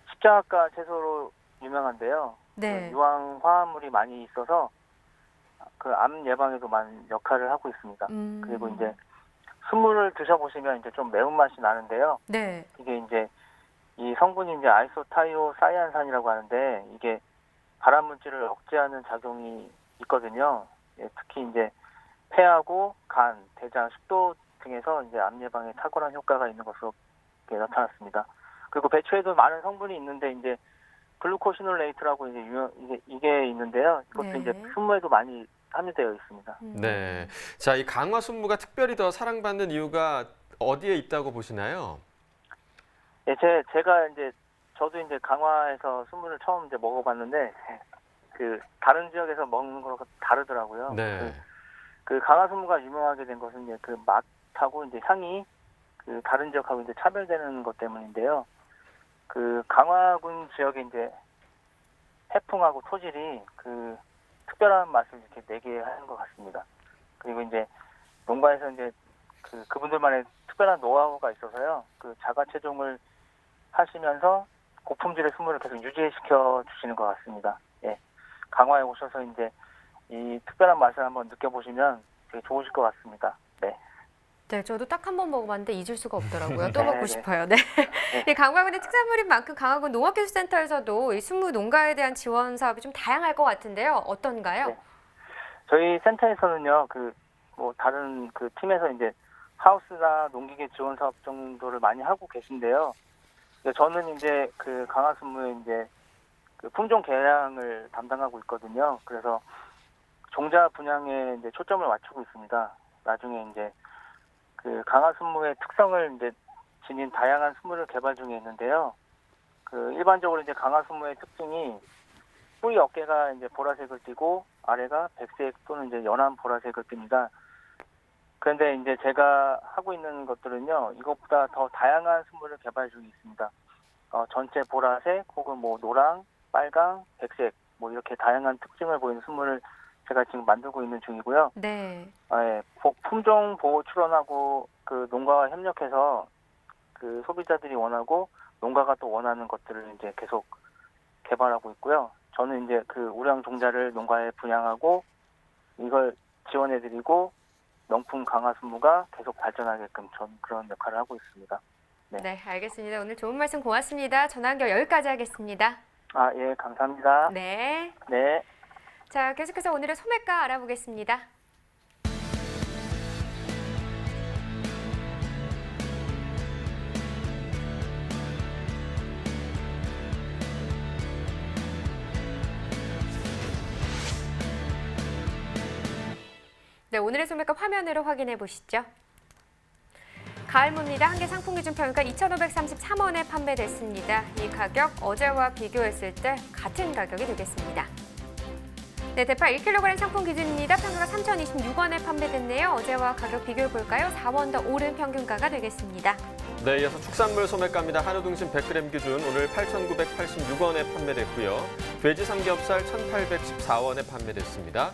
십자가 채소로 유명한데요. 네. 그 유황 화합물이 많이 있어서 그 암 예방에도 많은 역할을 하고 있습니다. 그리고 이제 순무를 드셔보시면 이제 좀 매운맛이 나는데요. 네. 이게 이제 이 성분이 이제 아이소타이오사이안산이라고 하는데 이게 발암 물질을 억제하는 작용이 있거든요. 예, 특히 이제 폐하고 간, 대장, 식도 등에서 이제 암 예방에 탁월한 효과가 있는 것으로 나타났습니다. 그리고 배추에도 많은 성분이 있는데 이제 글루코시놀레이트라고 이게 있는데요. 이것도 네. 이제 순무에도 많이 함유되어 있습니다. 네. 자, 이 강화 순무가 특별히 더 사랑받는 이유가 어디에 있다고 보시나요? 예, 제가 이제 저도 이제 강화에서 순무를 처음 이제 먹어봤는데 그 다른 지역에서 먹는 거랑 다르더라고요. 네. 그 강화 순무가 유명하게 된 것은 이제 그 맛하고 이제 향이 그 다른 지역하고 이제 차별되는 것 때문인데요. 그 강화군 지역에 이제 해풍하고 토질이 그 특별한 맛을 이렇게 내게 하는 것 같습니다. 그리고 이제 농가에서 이제 그분들만의 특별한 노하우가 있어서요. 그 자가 채종을 하시면서 고품질의 순무를 계속 유지시켜 주시는 것 같습니다. 예. 강화에 오셔서 이제 이 특별한 맛을 한번 느껴보시면 되게 좋으실 것 같습니다. 네. 네, 저도 딱 한 번 먹어봤는데 잊을 수가 없더라고요. 또 먹고 네. 싶어요. 네. 이 강화군의 특산물인 만큼 강화군 농업기술센터에서도 이 순무 농가에 대한 지원 사업이 좀 다양할 것 같은데요. 어떤가요? 네. 저희 센터에서는요, 뭐 다른 그 팀에서 이제 하우스나 농기계 지원 사업 정도를 많이 하고 계신데요. 저는 이제 그 강화 순무의 이제 그 품종 개량을 담당하고 있거든요. 그래서 종자 분양에 이제 초점을 맞추고 있습니다. 나중에 이제 그 강화 순무의 특성을 이제 지닌 다양한 순무를 개발 중에 있는데요. 그 일반적으로 이제 강화 순무의 특징이 뿌리 어깨가 이제 보라색을 띠고 아래가 백색 또는 이제 연한 보라색을 띱니다. 그런데 이제 제가 하고 있는 것들은요, 이것보다 더 다양한 순무를 개발 중에 있습니다. 전체 보라색 혹은 뭐 노랑, 빨강, 백색 뭐 이렇게 다양한 특징을 보이는 순무를 제가 지금 만들고 있는 중이고요. 네. 예, 품종 보호 출원하고 그 농가와 협력해서 그 소비자들이 원하고 농가가 또 원하는 것들을 이제 계속 개발하고 있고요. 저는 이제 그 우량 종자를 농가에 분양하고 이걸 지원해드리고 명품 강화 순무가 계속 발전하게끔 전 그런 역할을 하고 있습니다. 네. 네, 알겠습니다. 오늘 좋은 말씀 고맙습니다. 전화 연결 여기까지 하겠습니다. 아, 예, 감사합니다. 네. 네. 자, 계속해서 오늘의 소매가 알아보겠습니다. 네, 오늘의 소매가 화면으로 확인해 보시죠. 가을무입니다. 한개 상품 기준 평가 2,533원에 판매됐습니다. 이 가격 어제와 비교했을 때 같은 가격이 되겠습니다. 네, 대파 1kg 상품 기준입니다. 평가가 3,026원에 판매됐네요. 어제와 가격 비교해 볼까요? 4원 더 오른 평균가가 되겠습니다. 네, 이어서 축산물 소매가입니다. 한우 등심 100g 기준 오늘 8,986원에 판매됐고요. 돼지 삼겹살 1,814원에 판매됐습니다.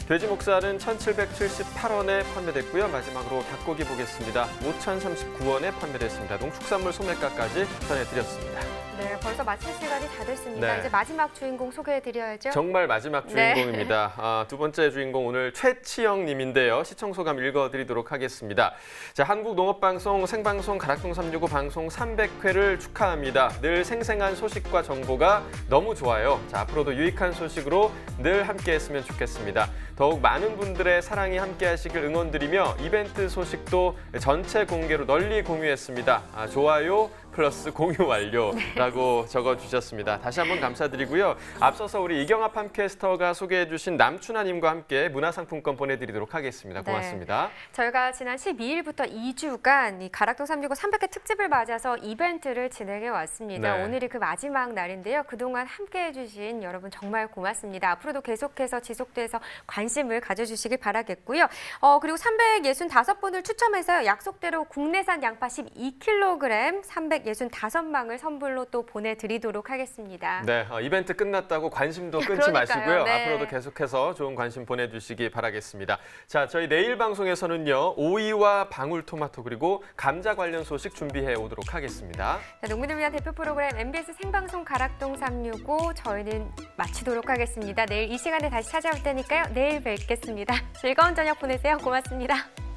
돼지 목살은 1,778원에 판매됐고요. 마지막으로 닭고기 보겠습니다. 5,039원에 판매됐습니다. 농축산물 소매가까지 전해드렸습니다. 네, 벌써 마칠 시간이 다 됐습니다. 네. 이제 마지막 주인공 소개해드려야죠. 정말 마지막 주인공입니다. 네. 두 번째 주인공 오늘 최치영 님인데요. 시청 소감 읽어드리도록 하겠습니다. 자, 한국농업방송 생방송 가락동 365 방송 300회를 축하합니다. 늘 생생한 소식과 정보가 너무 좋아요. 자, 앞으로도 유익한 소식으로 늘 함께했으면 좋겠습니다. 더욱 많은 분들의 사랑이 함께하시길 응원드리며 이벤트 소식도 전체 공개로 널리 공유했습니다. 좋아요 플러스 공유 완료라고 적어주셨습니다. 다시 한번 감사드리고요. 앞서서 우리 이경아 팜캐스터가 소개해주신 남춘하님과 함께 문화상품권 보내드리도록 하겠습니다. 고맙습니다. 네. 저희가 지난 12일부터 2주간 이 가락동 365 300회 특집을 맞아서 이벤트를 진행해 왔습니다. 네. 오늘이 그 마지막 날인데요. 그동안 함께해 주신 여러분 정말 고맙습니다. 앞으로도 계속해서 지속돼서 관심을 가져주시길 바라겠고요. 그리고 365분을 추첨해서 약속대로 국내산 양파 12kg, 365망을 선물로 또 보내드리도록 하겠습니다. 네, 이벤트 끝났다고 관심도 끊지 그러니까요. 마시고요. 네. 앞으로도 계속해서 좋은 관심 보내주시기 바라겠습니다. 자, 저희 내일 방송에서는요. 오이와 방울토마토 그리고 감자 관련 소식 준비해 오도록 하겠습니다. 자, 농민을 위한 대표 프로그램 MBS 생방송 가락동 365 저희는 마치도록 하겠습니다. 내일 이 시간에 다시 찾아올 테니까요. 내일 뵙겠습니다. 즐거운 저녁 보내세요. 고맙습니다.